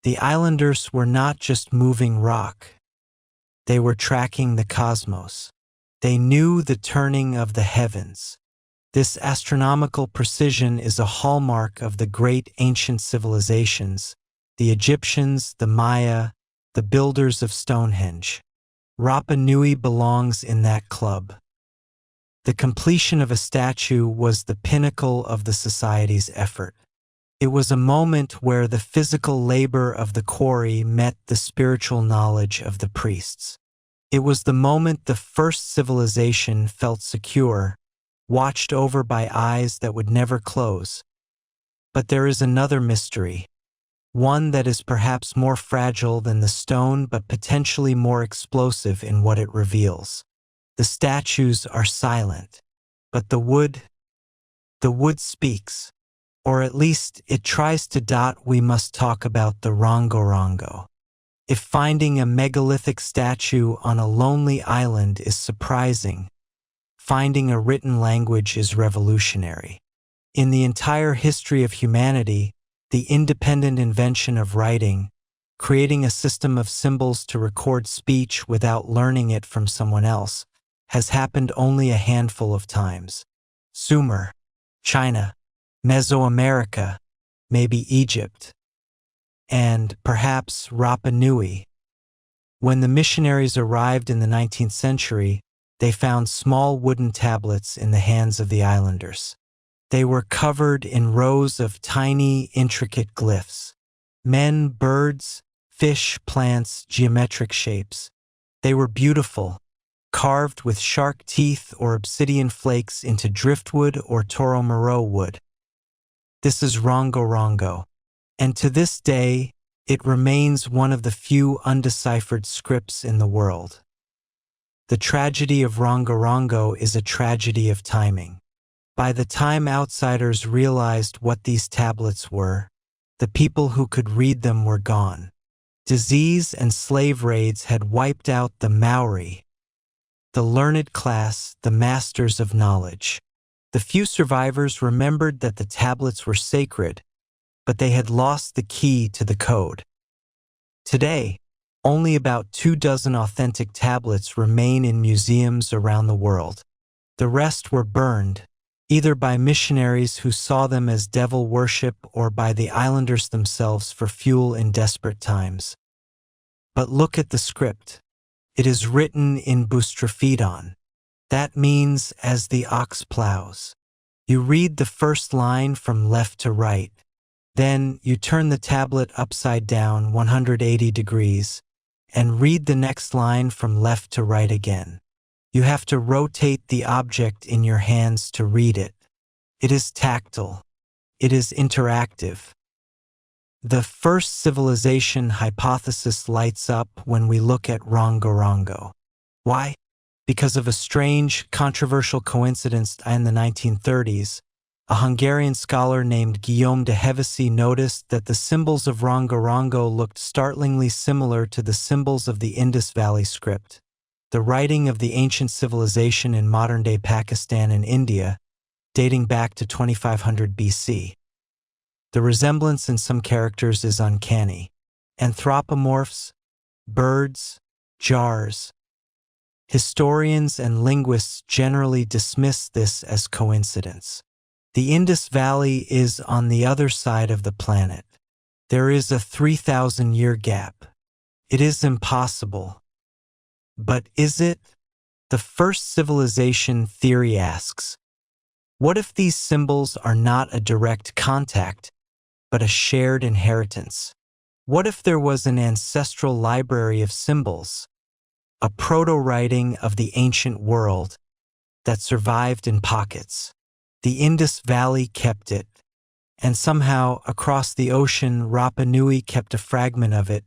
The islanders were not just moving rock. They were tracking the cosmos. They knew the turning of the heavens. This astronomical precision is a hallmark of the great ancient civilizations, the Egyptians, the Maya, the builders of Stonehenge. Rapa Nui belongs in that club. The completion of a statue was the pinnacle of the society's effort. It was a moment where the physical labor of the quarry met the spiritual knowledge of the priests. It was the moment the first civilization felt secure, watched over by eyes that would never close. But there is another mystery, one that is perhaps more fragile than the stone but potentially more explosive in what it reveals. The statues are silent, but the wood speaks, or at least it tries to. We must talk about the Rongorongo. If finding a megalithic statue on a lonely island is surprising, finding a written language is revolutionary. In the entire history of humanity, the independent invention of writing, creating a system of symbols to record speech without learning it from someone else, has happened only a handful of times. Sumer, China, Mesoamerica, maybe Egypt, and perhaps Rapa Nui. When the missionaries arrived in the 19th century, they found small wooden tablets in the hands of the islanders. They were covered in rows of tiny, intricate glyphs. Men, birds, fish, plants, geometric shapes. They were beautiful, carved with shark teeth or obsidian flakes into driftwood or toromoro wood. This is Rongorongo, and to this day, it remains one of the few undeciphered scripts in the world. The tragedy of Rongorongo is a tragedy of timing. By the time outsiders realized what these tablets were, the people who could read them were gone. Disease and slave raids had wiped out the Maori, the learned class, the masters of knowledge. The few survivors remembered that the tablets were sacred, but they had lost the key to the code. Today, only about 24 authentic tablets remain in museums around the world. The rest were burned, either by missionaries who saw them as devil worship or by the islanders themselves for fuel in desperate times. But look at the script. It is written in Boustrophedon. That means as the ox plows. You read the first line from left to right. Then you turn the tablet upside down 180 degrees and read the next line from left to right again. You have to rotate the object in your hands to read it. It is tactile. It is interactive. The first civilization hypothesis lights up when we look at Rongorongo. Why? Because of a strange, controversial coincidence in the 1930s, a Hungarian scholar named Guillaume de Hevesy noticed that the symbols of Rongorongo looked startlingly similar to the symbols of the Indus Valley script, the writing of the ancient civilization in modern-day Pakistan and India, dating back to 2500 BC. The resemblance in some characters is uncanny. Anthropomorphs, birds, jars. Historians and linguists generally dismiss this as coincidence. The Indus Valley is on the other side of the planet. There is a 3,000-year gap. It is impossible. But is it? The first civilization theory asks, What if these symbols are not a direct contact, but a shared inheritance? What if there was an ancestral library of symbols, a proto-writing of the ancient world that survived in pockets? The Indus Valley kept it, and somehow across the ocean Rapa Nui kept a fragment of it.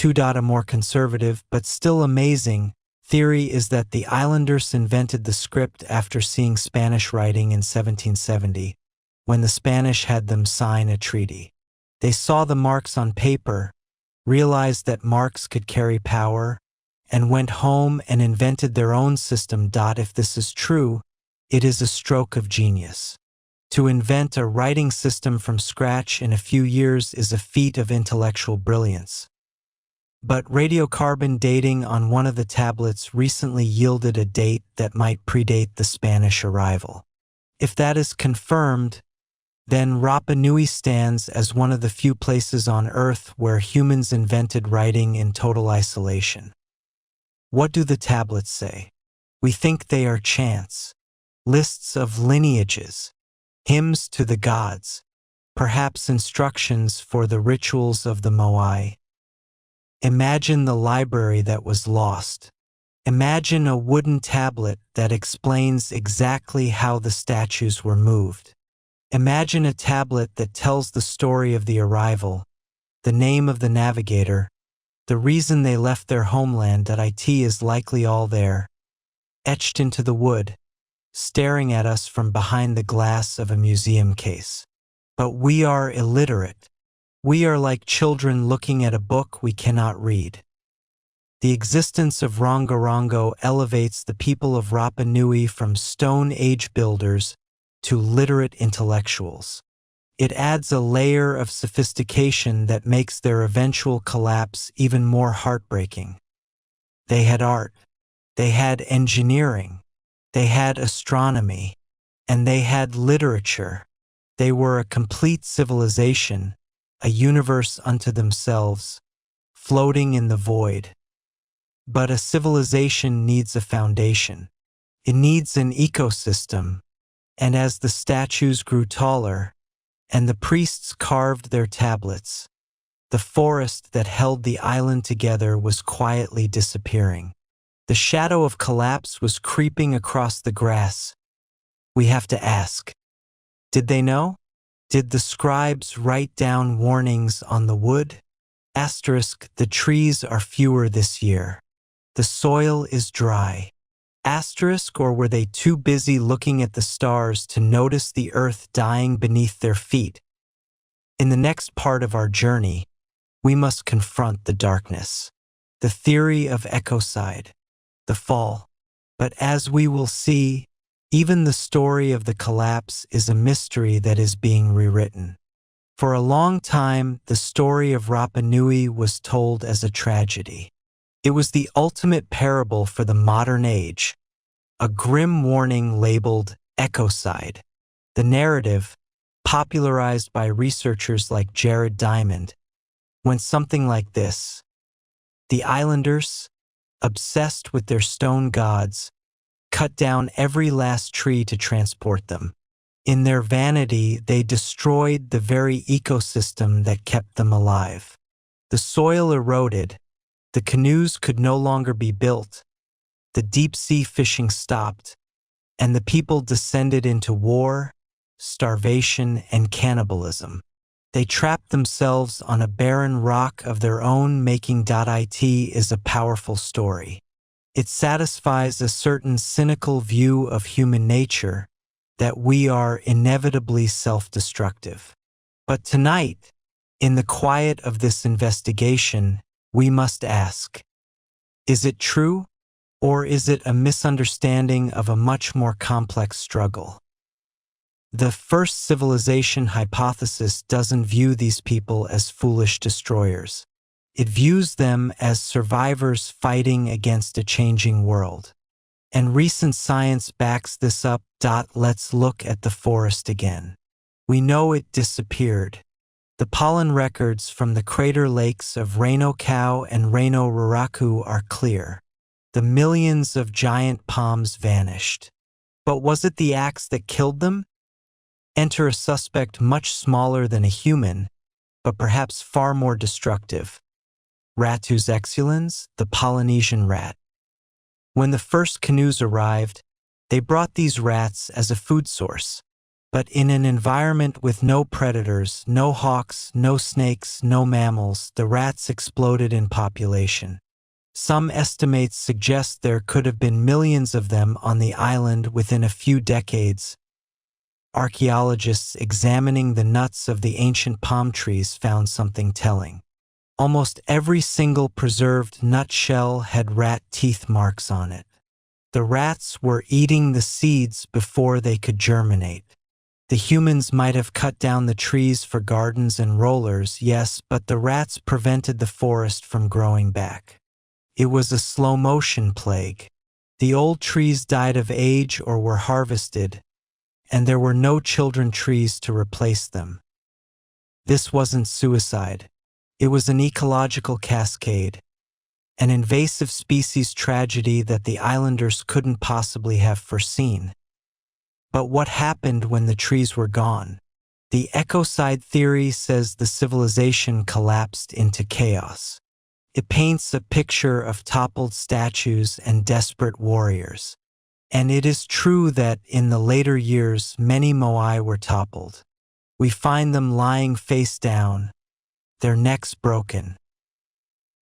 A more conservative but still amazing theory is that the islanders invented the script after seeing Spanish writing in 1770, when the Spanish had them sign a treaty. They saw the marks on paper, realized that marks could carry power, and went home and invented their own system. If this is true, it is a stroke of genius. To invent a writing system from scratch in a few years is a feat of intellectual brilliance. But radiocarbon dating on one of the tablets recently yielded a date that might predate the Spanish arrival. If that is confirmed, then Rapa Nui stands as one of the few places on Earth where humans invented writing in total isolation. What do the tablets say? We think they are chants, lists of lineages, hymns to the gods, perhaps instructions for the rituals of the Moai. Imagine the library that was lost. Imagine a wooden tablet that explains exactly how the statues were moved. Imagine a tablet that tells the story of the arrival, the name of the navigator, the reason they left their homeland. It is likely all there, etched into the wood, staring at us from behind the glass of a museum case. But we are illiterate. We are like children looking at a book we cannot read. The existence of Rongorongo elevates the people of Rapa Nui from Stone Age builders to literate intellectuals. It adds a layer of sophistication that makes their eventual collapse even more heartbreaking. They had art, they had engineering, they had astronomy, and they had literature. They were a complete civilization, a universe unto themselves, floating in the void. But a civilization needs a foundation. It needs an ecosystem. And as the statues grew taller, and the priests carved their tablets, the forest that held the island together was quietly disappearing. The shadow of collapse was creeping across the grass. We have to ask, did they know? Did the scribes write down warnings on the wood? Asterisk, the trees are fewer this year. The soil is dry. Asterisk, or were they too busy looking at the stars to notice the earth dying beneath their feet? In the next part of our journey, we must confront the darkness, the theory of ecocide, the fall. But as we will see, even the story of the collapse is a mystery that is being rewritten. For a long time, the story of Rapa Nui was told as a tragedy. It was the ultimate parable for the modern age, a grim warning labeled Ecocide. The narrative, popularized by researchers like Jared Diamond, went something like this. The islanders, obsessed with their stone gods, cut down every last tree to transport them. In their vanity, they destroyed the very ecosystem that kept them alive. The soil eroded, the canoes could no longer be built, the deep-sea fishing stopped, and the people descended into war, starvation, and cannibalism. They trapped themselves on a barren rock of their own making. It is a powerful story. It satisfies a certain cynical view of human nature, that we are inevitably self-destructive. But tonight, in the quiet of this investigation, we must ask, is it true, or is it a misunderstanding of a much more complex struggle? The first civilization hypothesis doesn't view these people as foolish destroyers. It views them as survivors fighting against a changing world. And recent science backs this up. Let's look at the forest again. We know it disappeared. The pollen records from the crater lakes of Rano Raraku and Rano Raraku are clear. The millions of giant palms vanished. But was it the axe that killed them? Enter a suspect much smaller than a human, but perhaps far more destructive. Ratus exulans, the Polynesian rat. When the first canoes arrived, they brought these rats as a food source. But in an environment with no predators, no hawks, no snakes, no mammals, the rats exploded in population. Some estimates suggest there could have been millions of them on the island within a few decades. Archaeologists examining the nuts of the ancient palm trees found something telling. Almost every single preserved nut shell had rat teeth marks on it. The rats were eating the seeds before they could germinate. The humans might have cut down the trees for gardens and rollers, yes, but the rats prevented the forest from growing back. It was a slow-motion plague. The old trees died of age or were harvested, and there were no children trees to replace them. This wasn't suicide. It was an ecological cascade, an invasive species tragedy that the islanders couldn't possibly have foreseen. But what happened when the trees were gone? The Ecocide theory says the civilization collapsed into chaos. It paints a picture of toppled statues and desperate warriors. And it is true that in the later years, many Moai were toppled. We find them lying face down, their necks broken.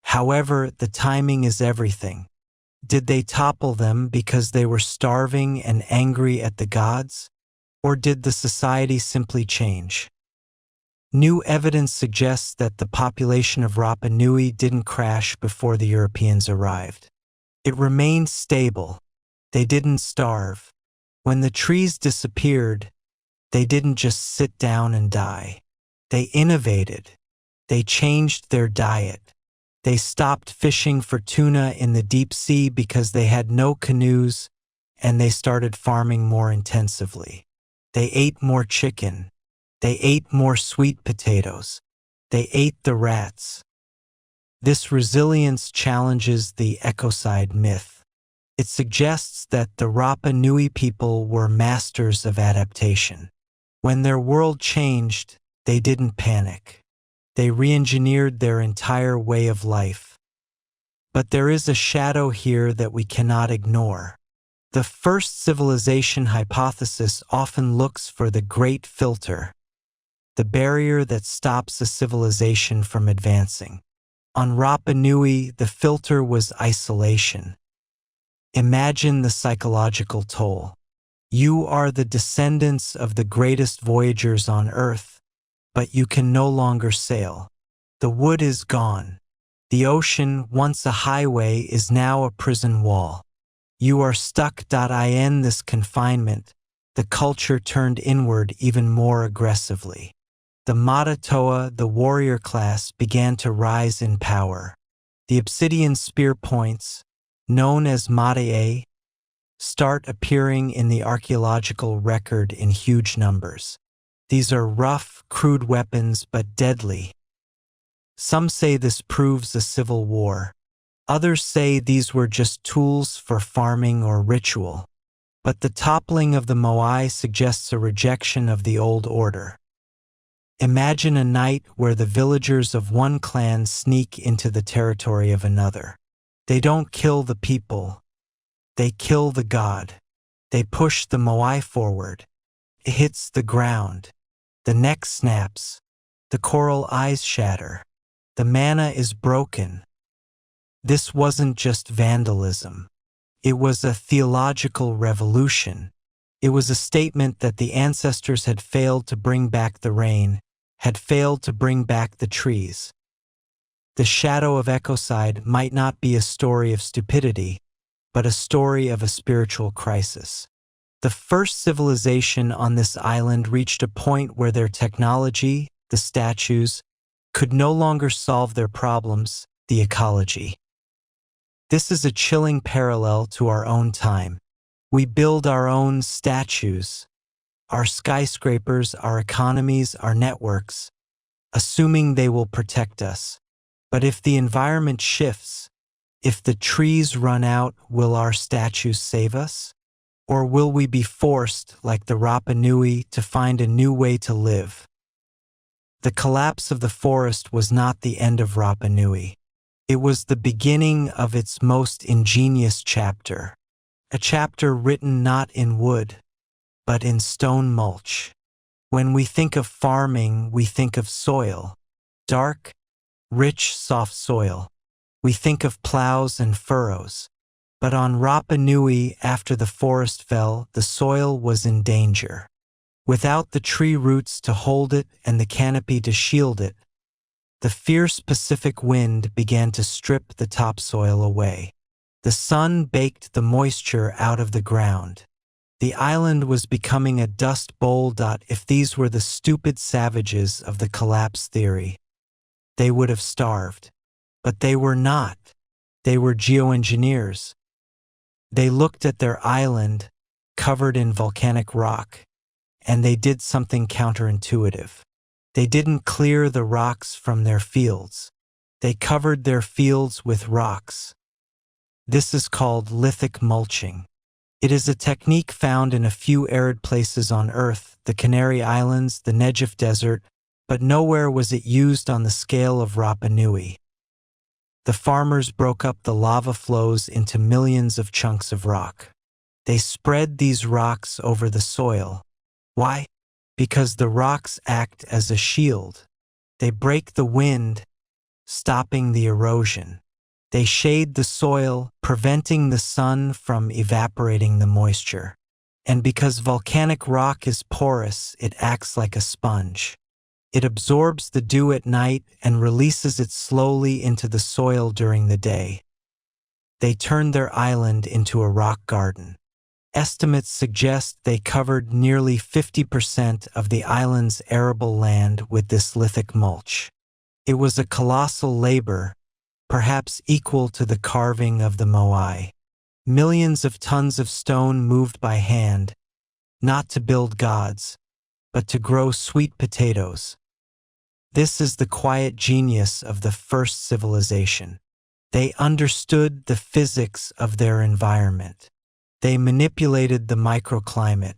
However, the timing is everything. Did they topple them because they were starving and angry at the gods? Or did the society simply change? New evidence suggests that the population of Rapa Nui didn't crash before the Europeans arrived. It remained stable. They didn't starve. When the trees disappeared, they didn't just sit down and die. They innovated. They changed their diet. They stopped fishing for tuna in the deep sea because they had no canoes, and they started farming more intensively. They ate more chicken. They ate more sweet potatoes. They ate the rats. This resilience challenges the ecocide myth. It suggests that the Rapa Nui people were masters of adaptation. When their world changed, they didn't panic. They re-engineered their entire way of life. But there is a shadow here that we cannot ignore. The first civilization hypothesis often looks for the great filter, the barrier that stops a civilization from advancing. On Rapa Nui, the filter was isolation. Imagine the psychological toll. You are the descendants of the greatest voyagers on Earth, but you can no longer sail. The wood is gone. The ocean, once a highway, is now a prison wall. You are stuck. In this confinement, the culture turned inward even more aggressively. The Matatoa, the warrior class, began to rise in power. The obsidian spear points, known as Matae, start appearing in the archaeological record in huge numbers. These are rough, crude weapons, but deadly. Some say this proves a civil war. Others say these were just tools for farming or ritual. But the toppling of the Moai suggests a rejection of the old order. Imagine a night where the villagers of one clan sneak into the territory of another. They don't kill the people. They kill the god. They push the Moai forward. It hits the ground. The neck snaps. The coral eyes shatter. The mana is broken. This wasn't just vandalism. It was a theological revolution. It was a statement that the ancestors had failed to bring back the rain, had failed to bring back the trees. The shadow of Ecocide might not be a story of stupidity, but a story of a spiritual crisis. The first civilization on this island reached a point where their technology, the statues, could no longer solve their problems, the ecology. This is a chilling parallel to our own time. We build our own statues, our skyscrapers, our economies, our networks, assuming they will protect us. But if the environment shifts, if the trees run out, will our statues save us? Or will we be forced, like the Rapa Nui, to find a new way to live? The collapse of the forest was not the end of Rapa Nui. It was the beginning of its most ingenious chapter. A chapter written not in wood, but in stone mulch. When we think of farming, we think of soil. Dark, rich, soft soil. We think of plows and furrows. But on Rapa Nui, after the forest fell, the soil was in danger. Without the tree roots to hold it and the canopy to shield it, the fierce Pacific wind began to strip the topsoil away. The sun baked the moisture out of the ground. The island was becoming a dust bowl. If these were the stupid savages of the collapse theory, they would have starved. But they were not. They were geoengineers. They looked at their island, covered in volcanic rock, and they did something counterintuitive. They didn't clear the rocks from their fields. They covered their fields with rocks. This is called lithic mulching. It is a technique found in a few arid places on Earth, the Canary Islands, the Negev Desert, but nowhere was it used on the scale of Rapa Nui. The farmers broke up the lava flows into millions of chunks of rock. They spread these rocks over the soil. Why? Because the rocks act as a shield. They break the wind, stopping the erosion. They shade the soil, preventing the sun from evaporating the moisture. And because volcanic rock is porous, it acts like a sponge. It absorbs the dew at night and releases it slowly into the soil during the day. They turned their island into a rock garden. Estimates suggest they covered nearly 50% of the island's arable land with this lithic mulch. It was a colossal labor, perhaps equal to the carving of the Moai. Millions of tons of stone moved by hand, not to build gods, but to grow sweet potatoes. This is the quiet genius of the first civilization. They understood the physics of their environment. They manipulated the microclimate.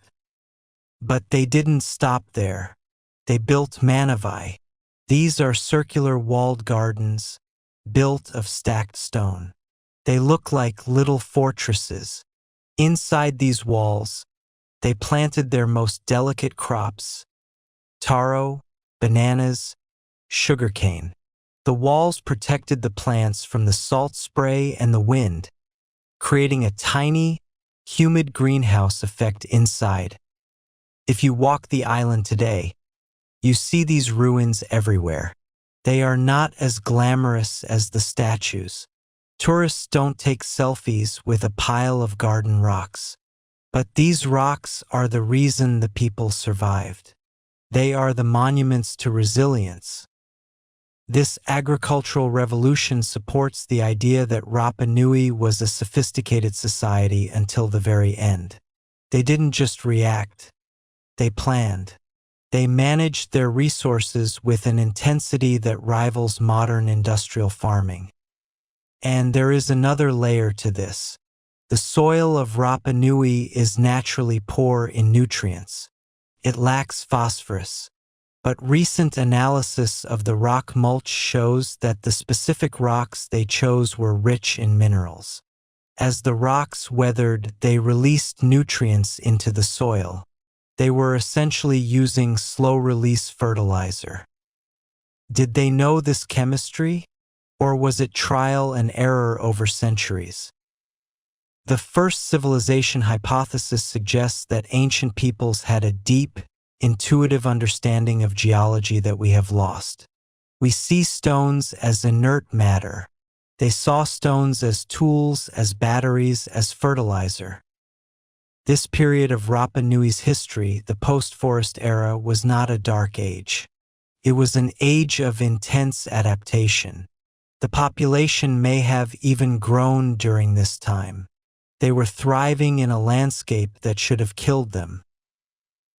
But they didn't stop there. They built manavi. These are circular walled gardens, built of stacked stone. They look like little fortresses. Inside these walls, they planted their most delicate crops: taro, bananas, sugarcane. The walls protected the plants from the salt spray and the wind, creating a tiny, humid greenhouse effect inside. If you walk the island today, you see these ruins everywhere. They are not as glamorous as the statues. Tourists don't take selfies with a pile of garden rocks. But these rocks are the reason the people survived. They are the monuments to resilience. This agricultural revolution supports the idea that Rapa Nui was a sophisticated society until the very end. They didn't just react. They planned. They managed their resources with an intensity that rivals modern industrial farming. And there is another layer to this. The soil of Rapa Nui is naturally poor in nutrients. It lacks phosphorus. But recent analysis of the rock mulch shows that the specific rocks they chose were rich in minerals. As the rocks weathered, they released nutrients into the soil. They were essentially using slow-release fertilizer. Did they know this chemistry? Or was it trial and error over centuries? The first civilization hypothesis suggests that ancient peoples had a deep, intuitive understanding of geology that we have lost. We see stones as inert matter. They saw stones as tools, as batteries, as fertilizer. This period of Rapa Nui's history, the post-forest era, was not a dark age. It was an age of intense adaptation. The population may have even grown during this time. They were thriving in a landscape that should have killed them.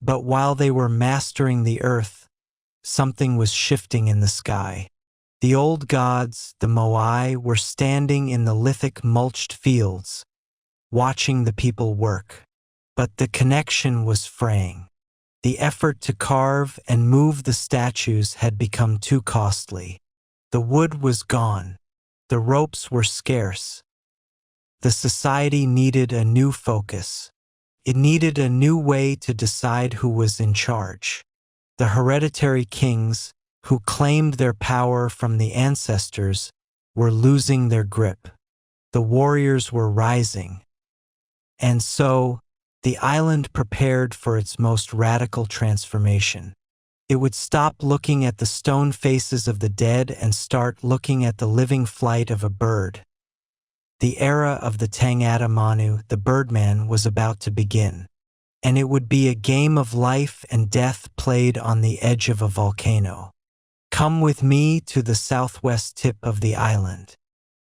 But while they were mastering the earth, something was shifting in the sky. The old gods, the Moai, were standing in the lithic mulched fields, watching the people work. But the connection was fraying. The effort to carve and move the statues had become too costly. The wood was gone. The ropes were scarce. The society needed a new focus. It needed a new way to decide who was in charge. The hereditary kings, who claimed their power from the ancestors, were losing their grip. The warriors were rising. And so, the island prepared for its most radical transformation. It would stop looking at the stone faces of the dead and start looking at the living flight of a bird. The era of the Tangata Manu, the birdman, was about to begin, and it would be a game of life and death played on the edge of a volcano. Come with me to the southwest tip of the island.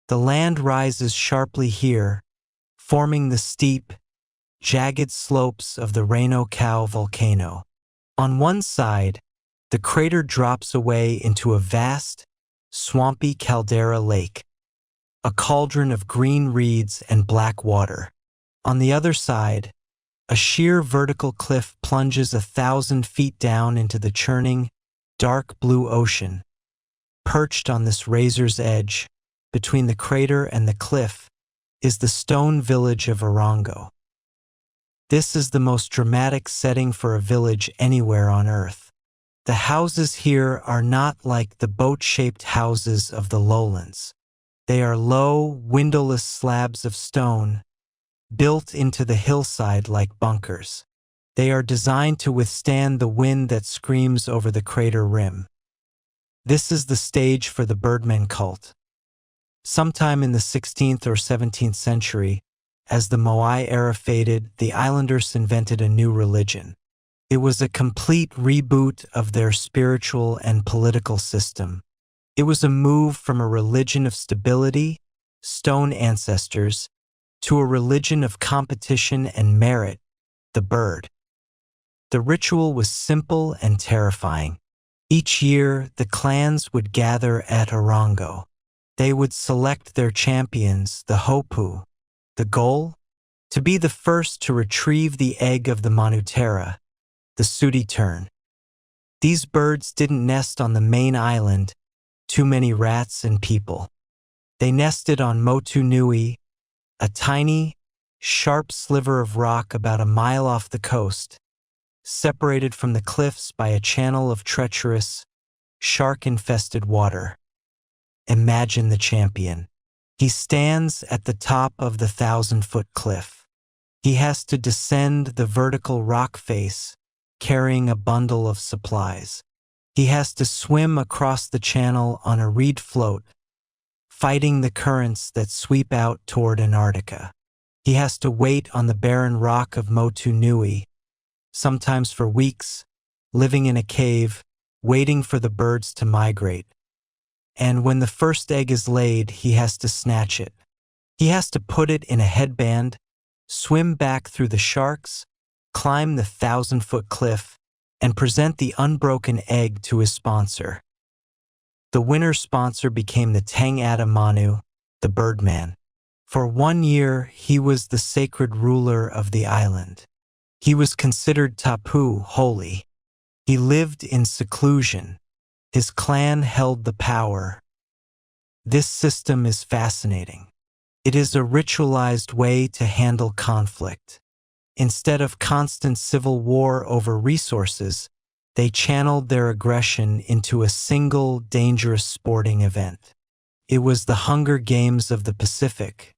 The land rises sharply here, forming the steep, jagged slopes of the Rano Raraku volcano. On one side, the crater drops away into a vast, swampy caldera lake, a cauldron of green reeds and black water. On the other side, a sheer vertical cliff plunges 1,000 feet down into the churning, dark blue ocean. Perched on this razor's edge, between the crater and the cliff, is the stone village of Rongorongo. This is the most dramatic setting for a village anywhere on Earth. The houses here are not like the boat-shaped houses of the lowlands. They are low, windowless slabs of stone, built into the hillside like bunkers. They are designed to withstand the wind that screams over the crater rim. This is the stage for the birdman cult. Sometime in the 16th or 17th century, as the Moai era faded, the islanders invented a new religion. It was a complete reboot of their spiritual and political system. It was a move from a religion of stability, stone ancestors, to a religion of competition and merit, the bird. The ritual was simple and terrifying. Each year, the clans would gather at Rongorongo. They would select their champions, the hopu. The goal? To be the first to retrieve the egg of the Manutera, the sooty tern. These birds didn't nest on the main island, too many rats and people. They nested on Motu Nui, a tiny, sharp sliver of rock about a mile off the coast, separated from the cliffs by a channel of treacherous, shark-infested water. Imagine the champion. He stands at the top of the 1,000-foot cliff. He has to descend the vertical rock face, carrying a bundle of supplies. He has to swim across the channel on a reed float, fighting the currents that sweep out toward Antarctica. He has to wait on the barren rock of Motu Nui, sometimes for weeks, living in a cave, waiting for the birds to migrate. And when the first egg is laid, he has to snatch it. He has to put it in a headband, swim back through the sharks, climb the 1,000-foot cliff, and present the unbroken egg to his sponsor. The winner sponsor became the Tangata Manu, the birdman. For 1 year, he was the sacred ruler of the island. He was considered tapu, holy. He lived in seclusion. His clan held the power. This system is fascinating. It is a ritualized way to handle conflict. Instead of constant civil war over resources, they channeled their aggression into a single dangerous sporting event. It was the Hunger Games of the Pacific.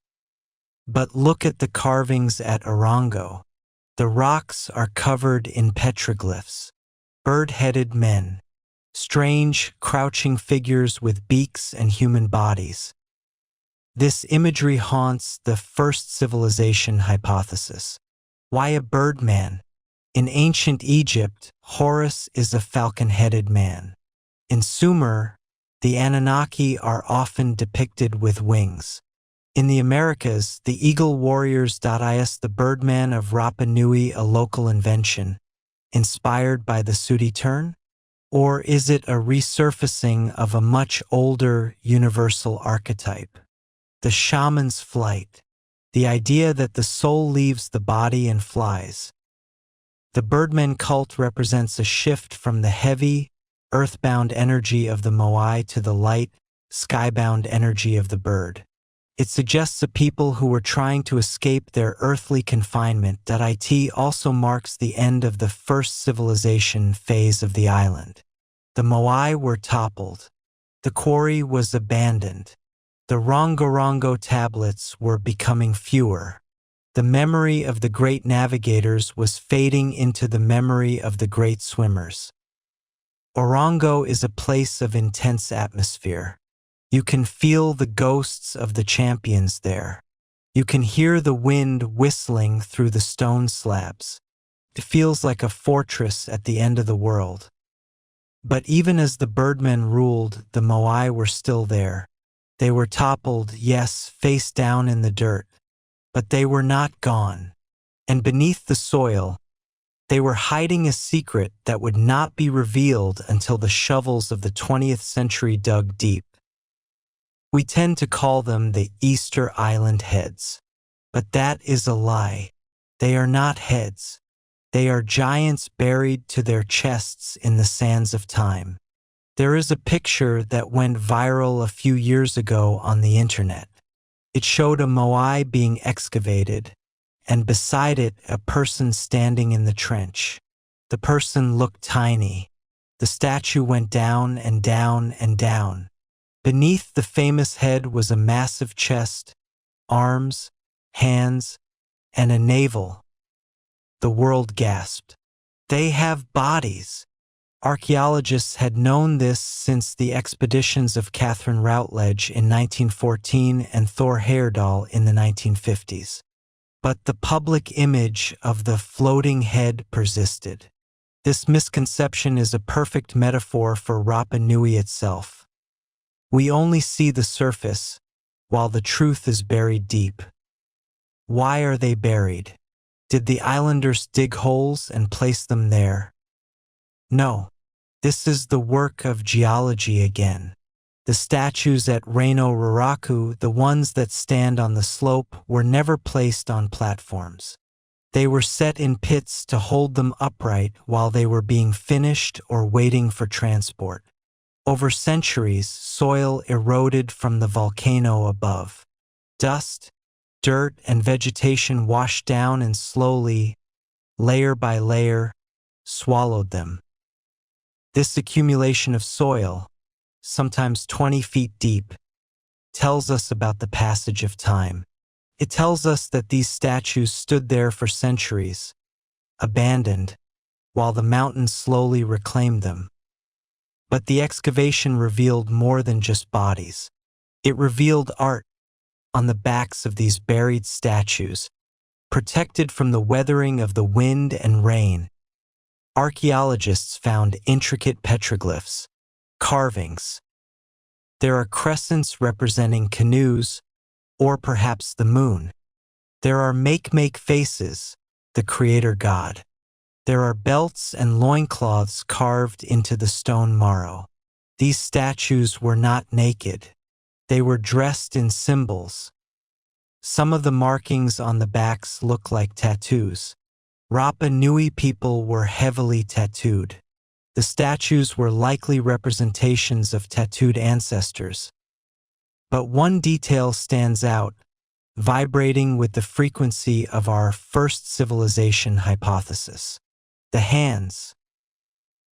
But look at the carvings at Rongorongo. The rocks are covered in petroglyphs, bird-headed men, strange, crouching figures with beaks and human bodies. This imagery haunts the first civilization hypothesis. Why a birdman? In ancient Egypt, Horus is a falcon-headed man. In Sumer, the Anunnaki are often depicted with wings. In the Americas, the eagle warriors. Is the birdman of Rapa Nui a local invention, inspired by the sooty tern? Or is it a resurfacing of a much older universal archetype? The shaman's flight. the idea that the soul leaves the body and flies. The Birdmen cult represents a shift from the heavy, earthbound energy of the Moai to the light, skybound energy of the bird. It suggests a people who were trying to escape their earthly confinement. It also marks the end of the first civilization phase of the island. The Moai were toppled. The quarry was abandoned. The Rongorongo tablets were becoming fewer. The memory of the great navigators was fading into the memory of the great swimmers. Orongo is a place of intense atmosphere. You can feel the ghosts of the champions there. You can hear the wind whistling through the stone slabs. It feels like a fortress at the end of the world. But even as the Birdmen ruled, the Moai were still there. They were toppled, yes, face down in the dirt. But they were not gone. And beneath the soil, they were hiding a secret that would not be revealed until the shovels of the 20th century dug deep. We tend to call them the Easter Island heads. But that is a lie. They are not heads. They are giants buried to their chests in the sands of time. There is a picture that went viral a few years ago on the internet. It showed a Moai being excavated, and beside it a person standing in the trench. The person looked tiny. The statue went down and down and down. Beneath the famous head was a massive chest, arms, hands, and a navel. The world gasped. They have bodies. Archaeologists had known this since the expeditions of Catherine Routledge in 1914 and Thor Heyerdahl in the 1950s. But the public image of the floating head persisted. This misconception is a perfect metaphor for Rapa Nui itself. We only see the surface, while the truth is buried deep. Why are they buried? Did the islanders dig holes and place them there? No. This is the work of geology again. The statues at Rano Raraku, the ones that stand on the slope, were never placed on platforms. They were set in pits to hold them upright while they were being finished or waiting for transport. Over centuries, soil eroded from the volcano above. Dust, dirt, and vegetation washed down and slowly, layer by layer, swallowed them. This accumulation of soil, sometimes 20 feet deep, tells us about the passage of time. It tells us that these statues stood there for centuries, abandoned, while the mountains slowly reclaimed them. But the excavation revealed more than just bodies. It revealed art on the backs of these buried statues, protected from the weathering of the wind and rain. Archaeologists found intricate petroglyphs, carvings. There are crescents representing canoes, or perhaps the moon. There are make faces, the creator god. There are belts and loincloths carved into the stone marrow. These statues were not naked. They were dressed in symbols. Some of the markings on the backs look like tattoos. Rapa Nui people were heavily tattooed. The statues were likely representations of tattooed ancestors. But one detail stands out, vibrating with the frequency of our first civilization hypothesis. The hands.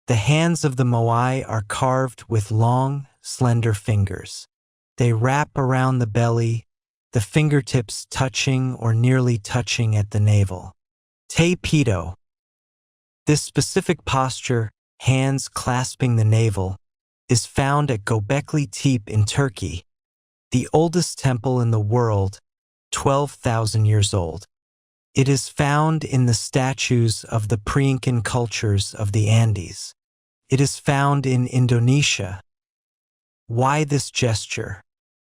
The hands of the Moai are carved with long, slender fingers. They wrap around the belly, the fingertips touching or nearly touching at the navel. Te Pito. This specific posture, hands clasping the navel, is found at Göbekli Tepe in Turkey, the oldest temple in the world, 12,000 years old. It is found in the statues of the pre-Incan cultures of the Andes. It is found in Indonesia. Why this gesture?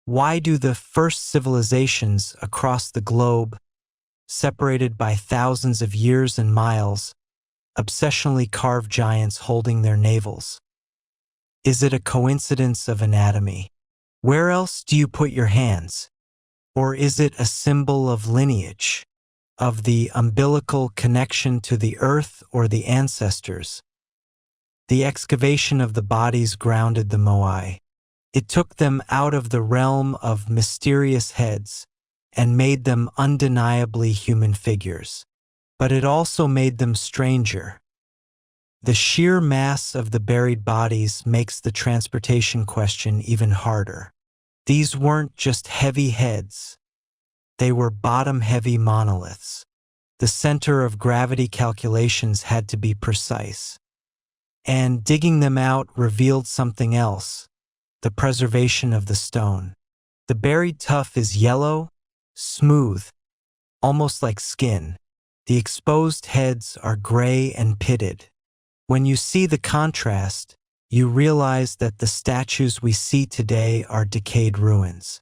Why do the first civilizations across the globe, separated by thousands of years and miles, obsessionally carve giants holding their navels? Is it a coincidence of anatomy? Where else do you put your hands? Or is it a symbol of lineage, of the umbilical connection to the earth or the ancestors? The excavation of the bodies grounded the Moai. It took them out of the realm of mysterious heads and made them undeniably human figures. But it also made them stranger. The sheer mass of the buried bodies makes the transportation question even harder. These weren't just heavy heads. They were bottom-heavy monoliths. The center of gravity calculations had to be precise. And digging them out revealed something else, the preservation of the stone. The buried tuff is yellow, smooth, almost like skin. The exposed heads are gray and pitted. When you see the contrast, you realize that the statues we see today are decayed ruins.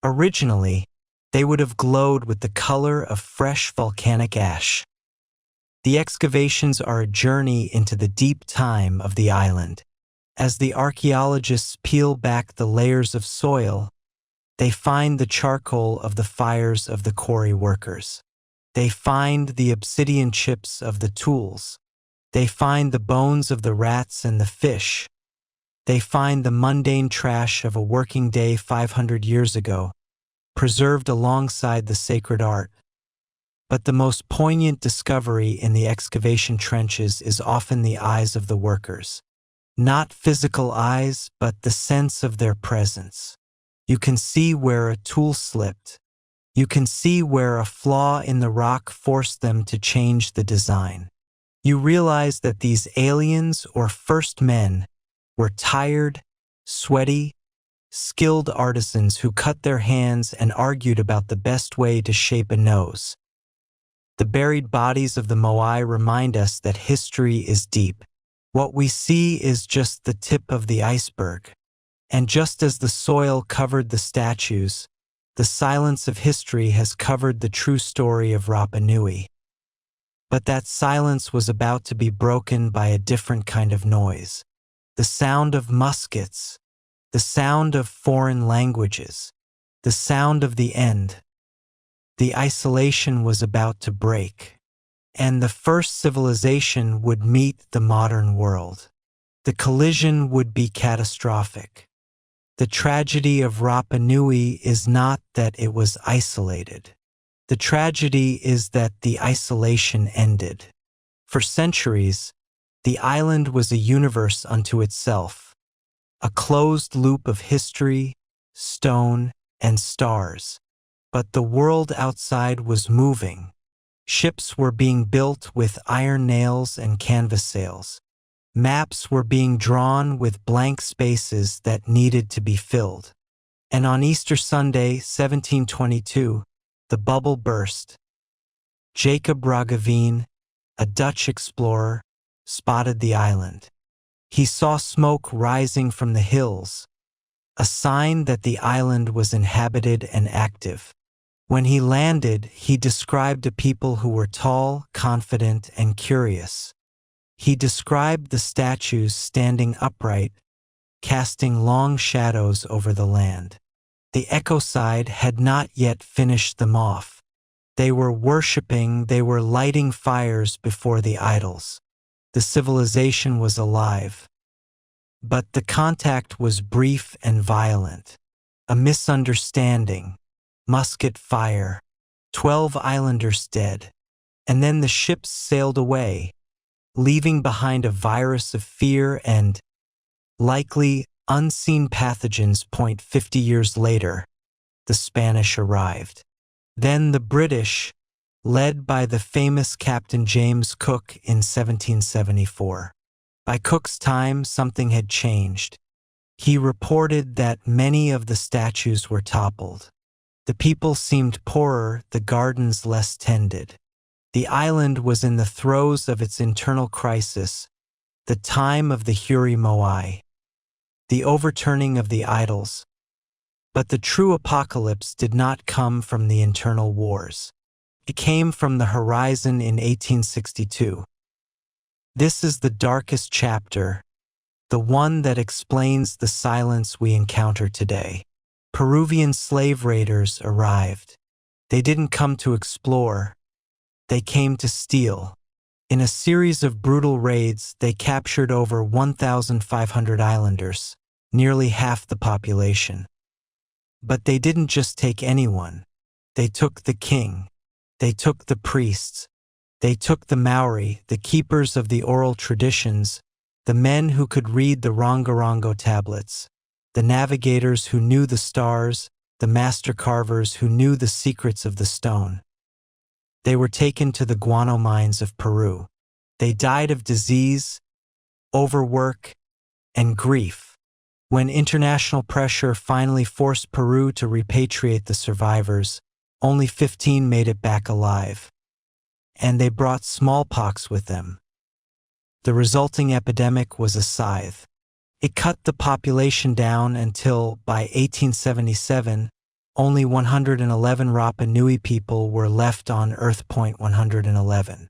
Originally, they would have glowed with the color of fresh volcanic ash. The excavations are a journey into the deep time of the island. As the archaeologists peel back the layers of soil, they find the charcoal of the fires of the quarry workers. They find the obsidian chips of the tools. They find the bones of the rats and the fish. They find the mundane trash of a working day 500 years ago, preserved alongside the sacred art. But the most poignant discovery in the excavation trenches is often the eyes of the workers. Not physical eyes, but the sense of their presence. You can see where a tool slipped. You can see where a flaw in the rock forced them to change the design. You realize that these aliens or first men were tired, sweaty, skilled artisans who cut their hands and argued about the best way to shape a nose. The buried bodies of the Moai remind us that history is deep. What we see is just the tip of the iceberg. And just as the soil covered the statues, the silence of history has covered the true story of Rapa Nui. But that silence was about to be broken by a different kind of noise. The sound of muskets, the sound of foreign languages, the sound of the end. The isolation was about to break, and the first civilization would meet the modern world. The collision would be catastrophic. The tragedy of Rapa Nui is not that it was isolated. The tragedy is that the isolation ended. For centuries, the island was a universe unto itself, a closed loop of history, stone, and stars. But the world outside was moving. Ships were being built with iron nails and canvas sails. Maps were being drawn with blank spaces that needed to be filled. And on Easter Sunday, 1722, the bubble burst. Jacob Roggeveen, a Dutch explorer, spotted the island. He saw smoke rising from the hills, a sign that the island was inhabited and active. When he landed, he described a people who were tall, confident, and curious. He described the statues standing upright, casting long shadows over the land. The Ecocide had not yet finished them off. They were worshipping, they were lighting fires before the idols. The civilization was alive. But the contact was brief and violent. A misunderstanding, musket fire, 12 islanders dead, and then the ships sailed away, leaving behind a virus of fear and, likely, unseen pathogens. 50 years later, the Spanish arrived. Then the British, led by the famous Captain James Cook in 1774. By Cook's time, something had changed. He reported that many of the statues were toppled. The people seemed poorer, the gardens less tended. The island was in the throes of its internal crisis, the time of the Huri Moai, the overturning of the idols. But the true apocalypse did not come from the internal wars. It came from the horizon in 1862. This is the darkest chapter, the one that explains the silence we encounter today. Peruvian slave raiders arrived. They didn't come to explore, they came to steal. In a series of brutal raids, they captured over 1,500 islanders, nearly half the population. But they didn't just take anyone. They took the king. They took the priests. They took the Maori, the keepers of the oral traditions, the men who could read the Rongorongo tablets, the navigators who knew the stars, the master carvers who knew the secrets of the stone. They were taken to the guano mines of Peru. They died of disease, overwork, and grief. When international pressure finally forced Peru to repatriate the survivors, only 15 made it back alive. And they brought smallpox with them. The resulting epidemic was a scythe. It cut the population down until, by 1877, only 111 Rapa Nui people were left on Earth. Point 111.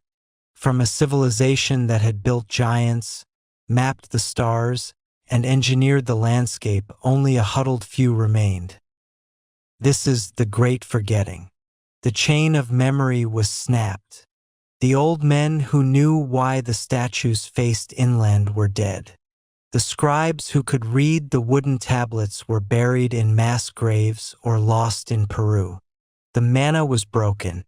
From a civilization that had built giants, mapped the stars, and engineered the landscape, only a huddled few remained. This is the great forgetting. The chain of memory was snapped. The old men who knew why the statues faced inland were dead. The scribes who could read the wooden tablets were buried in mass graves or lost in Peru. The manna was broken.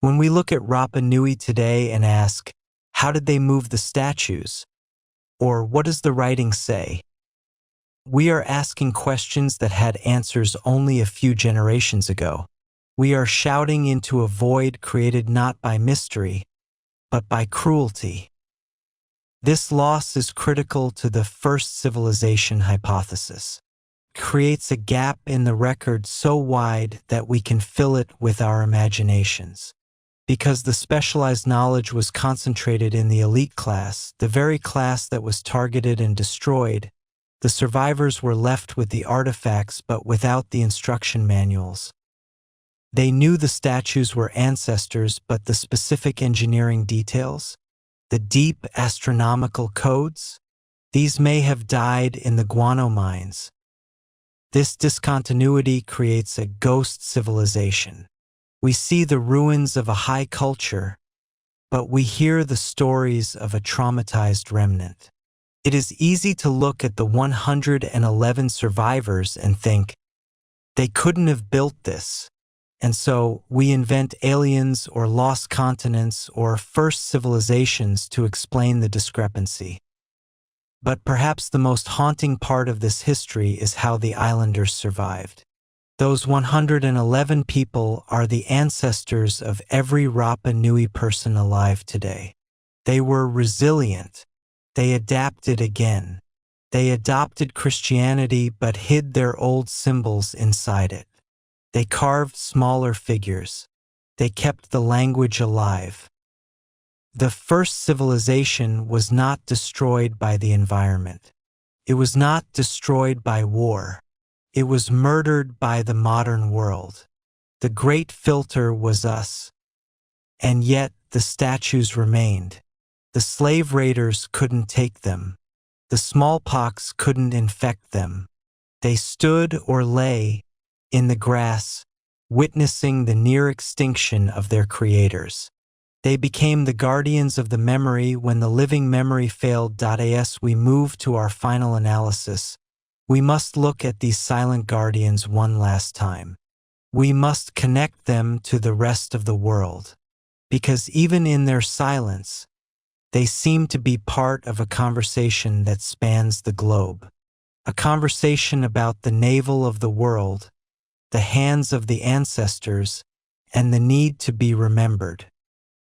When we look at Rapa Nui today and ask, how did they move the statues? Or what does the writing say? We are asking questions that had answers only a few generations ago. We are shouting into a void created not by mystery, but by cruelty. This loss is critical to the first civilization hypothesis. It creates a gap in the record so wide that we can fill it with our imaginations. Because the specialized knowledge was concentrated in the elite class, the very class that was targeted and destroyed, the survivors were left with the artifacts but without the instruction manuals. They knew the statues were ancestors, but the specific engineering details, the deep astronomical codes, these may have died in the guano mines. This discontinuity creates a ghost civilization. We see the ruins of a high culture, but we hear the stories of a traumatized remnant. It is easy to look at the 111 survivors and think, they couldn't have built this. And so we invent aliens or lost continents or first civilizations to explain the discrepancy. But perhaps the most haunting part of this history is how the islanders survived. Those 111 people are the ancestors of every Rapa Nui person alive today. They were resilient. They adapted again. They adopted Christianity but hid their old symbols inside it. They carved smaller figures. They kept the language alive. The first civilization was not destroyed by the environment. It was not destroyed by war. It was murdered by the modern world. The great filter was us. And yet the statues remained. The slave raiders couldn't take them. The smallpox couldn't infect them. They stood or lay in the grass, witnessing the near extinction of their creators. They became the guardians of the memory when the living memory failed. As we move to our final analysis, we must look at these silent guardians one last time. We must connect them to the rest of the world, because even in their silence, they seem to be part of a conversation that spans the globe. A conversation about the navel of the world, the hands of the ancestors, and the need to be remembered.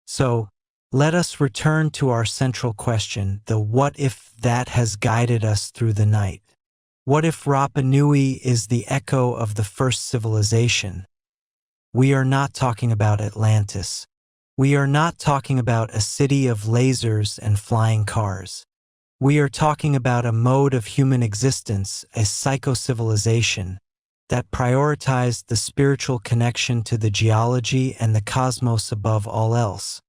So, let us return to our central question, the what if that has guided us through the night. What if Rapa Nui is the echo of the first civilization? We are not talking about Atlantis. We are not talking about a city of lasers and flying cars. We are talking about a mode of human existence, a psycho-civilization, that prioritized the spiritual connection to the geology and the cosmos above all else.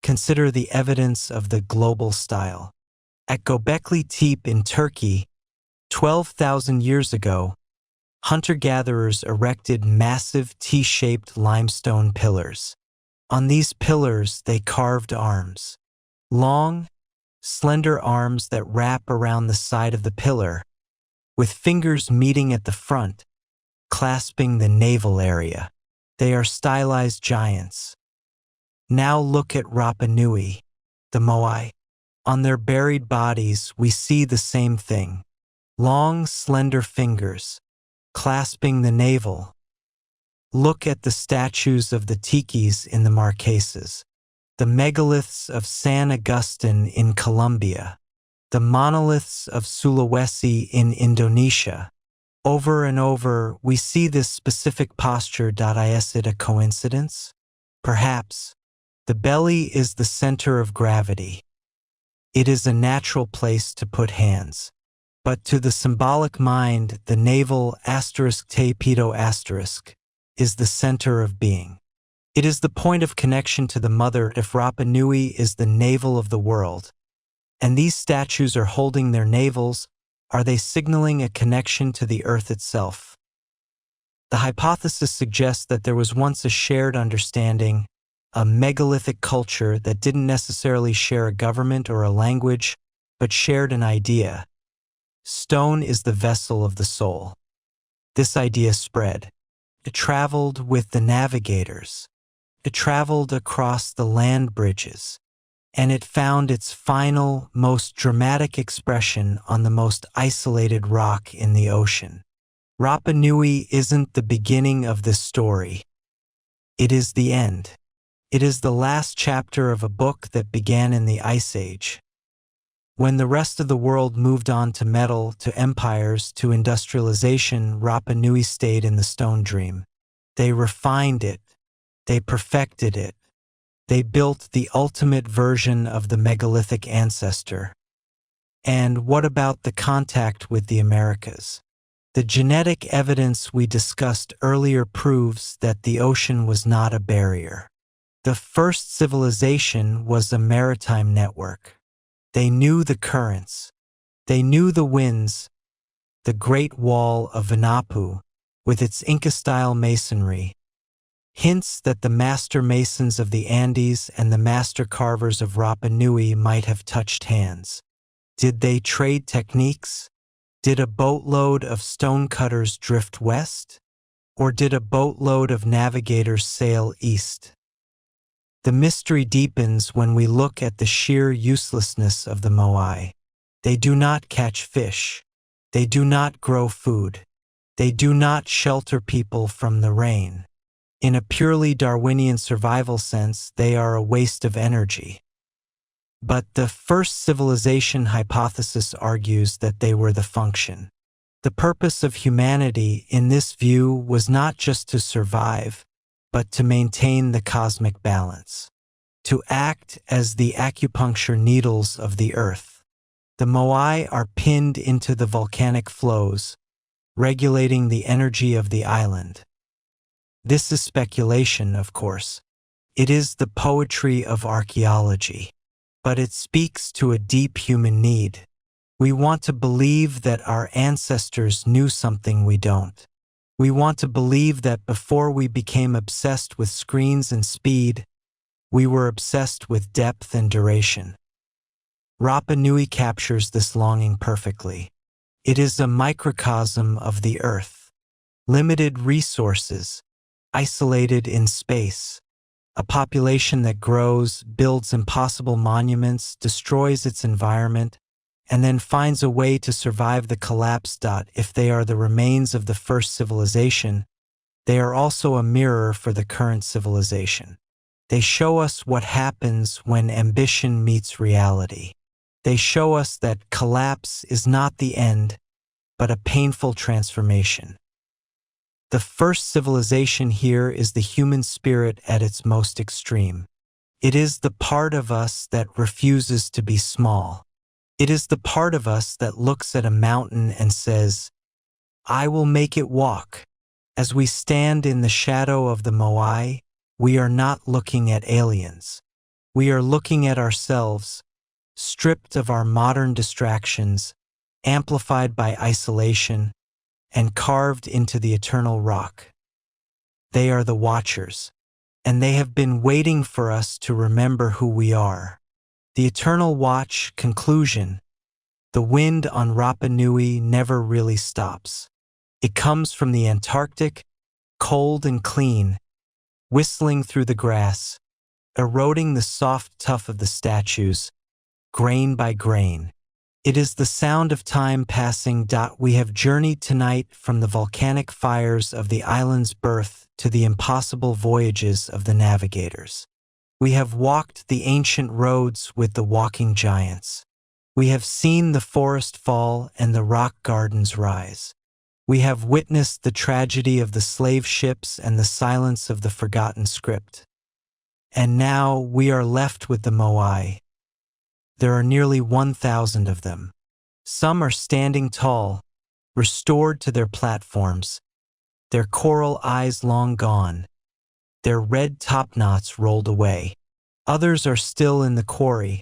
Consider the evidence of the global style. At Göbekli Tepe in Turkey, 12,000 years ago, hunter-gatherers erected massive T-shaped limestone pillars. On these pillars, they carved arms. Long, slender arms that wrap around the side of the pillar, with fingers meeting at the front, clasping the navel area. They are stylized giants. Now look at Rapa Nui, the Moai. On their buried bodies, we see the same thing. Long, slender fingers, clasping the navel. Look at the statues of the tikis in the Marquesas, the megaliths of San Agustin in Colombia, the monoliths of Sulawesi in Indonesia. Over and over, we see this specific posture. Is it a coincidence? Perhaps. The belly is the center of gravity. It is a natural place to put hands. But to the symbolic mind, the navel *te pedo** is the center of being. It is the point of connection to the mother. If Rapa Nui is the navel of the world, and these statues are holding their navels, are they signaling a connection to the earth itself? The hypothesis suggests that there was once a shared understanding, a megalithic culture that didn't necessarily share a government or a language, but shared an idea. Stone is the vessel of the soul. This idea spread. It traveled with the navigators. It traveled across the land bridges. And it found its final, most dramatic expression on the most isolated rock in the ocean. Rapa Nui isn't the beginning of this story. It is the end. It is the last chapter of a book that began in the Ice Age. When the rest of the world moved on to metal, to empires, to industrialization, Rapa Nui stayed in the stone dream. They refined it. They perfected it. They built the ultimate version of the megalithic ancestor. And what about the contact with the Americas? The genetic evidence we discussed earlier proves that the ocean was not a barrier. The first civilization was a maritime network. They knew the currents. They knew the winds. The Great Wall of Vinapu, with its Inca-style masonry, hints that the master masons of the Andes and the master carvers of Rapa Nui might have touched hands. Did they trade techniques? Did a boatload of stonecutters drift west? Or did a boatload of navigators sail east? The mystery deepens when we look at the sheer uselessness of the Moai. They do not catch fish. They do not grow food. They do not shelter people from the rain. In a purely Darwinian survival sense, they are a waste of energy. But the first civilization hypothesis argues that they were the function. The purpose of humanity in this view was not just to survive, but to maintain the cosmic balance, to act as the acupuncture needles of the earth. The Moai are pinned into the volcanic flows, regulating the energy of the island. This is speculation, of course. It is the poetry of archaeology, but it speaks to a deep human need. We want to believe that our ancestors knew something we don't. We want to believe that before we became obsessed with screens and speed, we were obsessed with depth and duration. Rapa Nui captures this longing perfectly. It is a microcosm of the earth. Limited resources, isolated in space. A population that grows, builds impossible monuments, destroys its environment, and then finds a way to survive the collapse. If they are the remains of the first civilization, they are also a mirror for the current civilization. They show us what happens when ambition meets reality. They show us that collapse is not the end, but a painful transformation. The first civilization here is the human spirit at its most extreme. It is the part of us that refuses to be small. It is the part of us that looks at a mountain and says, "I will make it walk." As we stand in the shadow of the Moai, we are not looking at aliens. We are looking at ourselves, stripped of our modern distractions, amplified by isolation, and carved into the eternal rock. They are the watchers, and they have been waiting for us to remember who we are. The eternal watch. Conclusion. The wind on Rapa Nui never really stops. It comes from the Antarctic, cold and clean, whistling through the grass, eroding the soft tuff of the statues, grain by grain. It is the sound of time passing. We have journeyed tonight from the volcanic fires of the island's birth to the impossible voyages of the navigators. We have walked the ancient roads with the walking giants. We have seen the forest fall and the rock gardens rise. We have witnessed the tragedy of the slave ships and the silence of the forgotten script. And now we are left with the Moai. There are nearly 1,000 of them. Some are standing tall, restored to their platforms, their coral eyes long gone, their red topknots rolled away. Others are still in the quarry,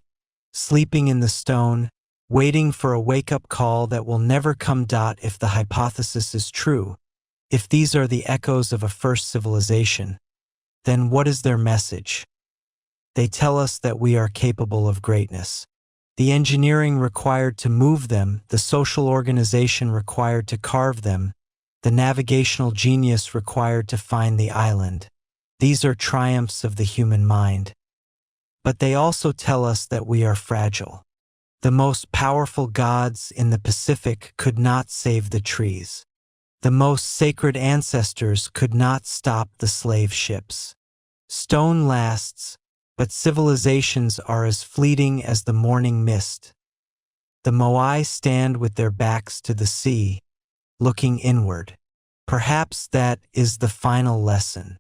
sleeping in the stone, waiting for a wake-up call that will never come. If the hypothesis is true, if these are the echoes of a first civilization, then what is their message? They tell us that we are capable of greatness. The engineering required to move them, the social organization required to carve them, the navigational genius required to find the island. These are triumphs of the human mind. But they also tell us that we are fragile. The most powerful gods in the Pacific could not save the trees. The most sacred ancestors could not stop the slave ships. Stone lasts, but civilizations are as fleeting as the morning mist. The Moai stand with their backs to the sea, looking inward. Perhaps that is the final lesson.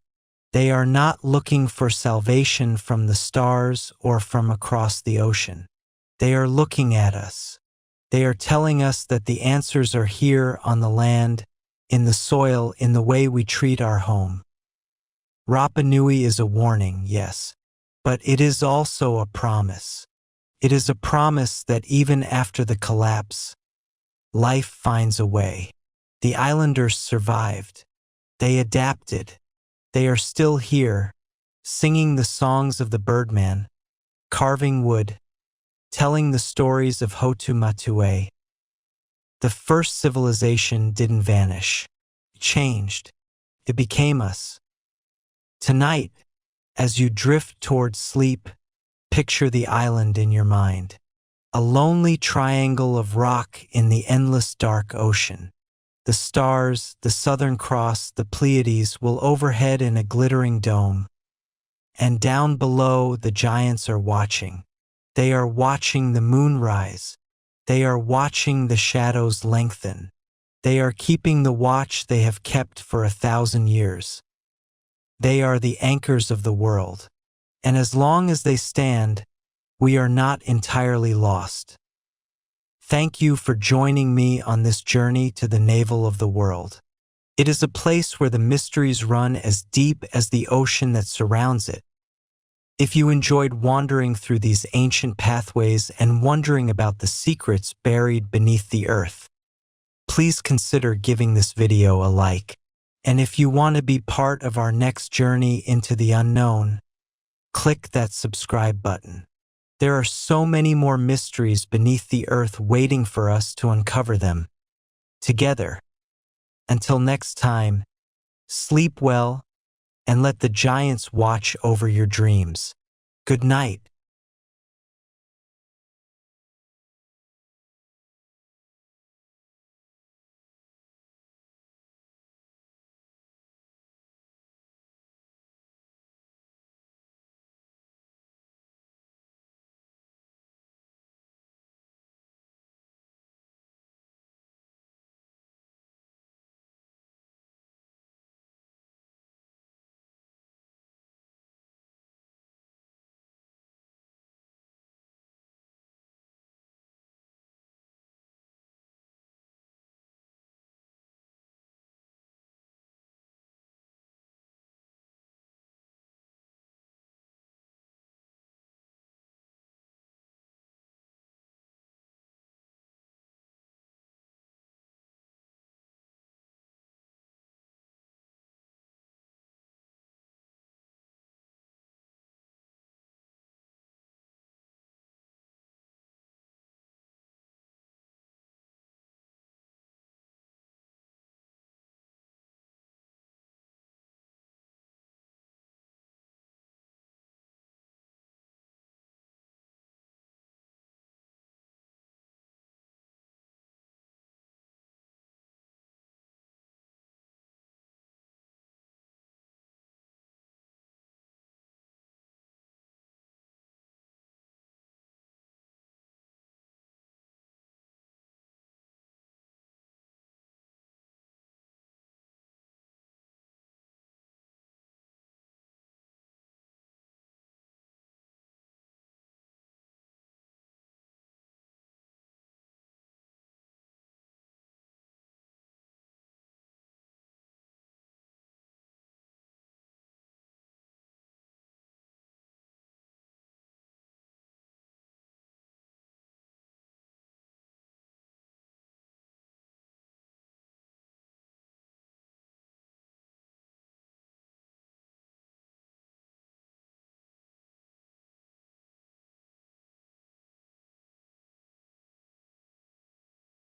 They are not looking for salvation from the stars or from across the ocean. They are looking at us. They are telling us that the answers are here on the land, in the soil, in the way we treat our home. Rapa Nui is a warning, yes, but it is also a promise. It is a promise that even after the collapse, life finds a way. The islanders survived. They adapted. They are still here, singing the songs of the birdman, carving wood, telling the stories of Hotu Matue. The first civilization didn't vanish. It changed. It became us. Tonight, as you drift towards sleep, picture the island in your mind. A lonely triangle of rock in the endless dark ocean. The stars, the Southern Cross, the Pleiades will overhead in a glittering dome. And down below, the giants are watching. They are watching the moon rise. They are watching the shadows lengthen. They are keeping the watch they have kept for 1,000 years. They are the anchors of the world. And as long as they stand, we are not entirely lost. Thank you for joining me on this journey to the navel of the world. It is a place where the mysteries run as deep as the ocean that surrounds it. If you enjoyed wandering through these ancient pathways and wondering about the secrets buried beneath the earth, please consider giving this video a like. And if you want to be part of our next journey into the unknown, click that subscribe button. There are so many more mysteries beneath the earth waiting for us to uncover them together. Until next time, sleep well and let the giants watch over your dreams. Good night.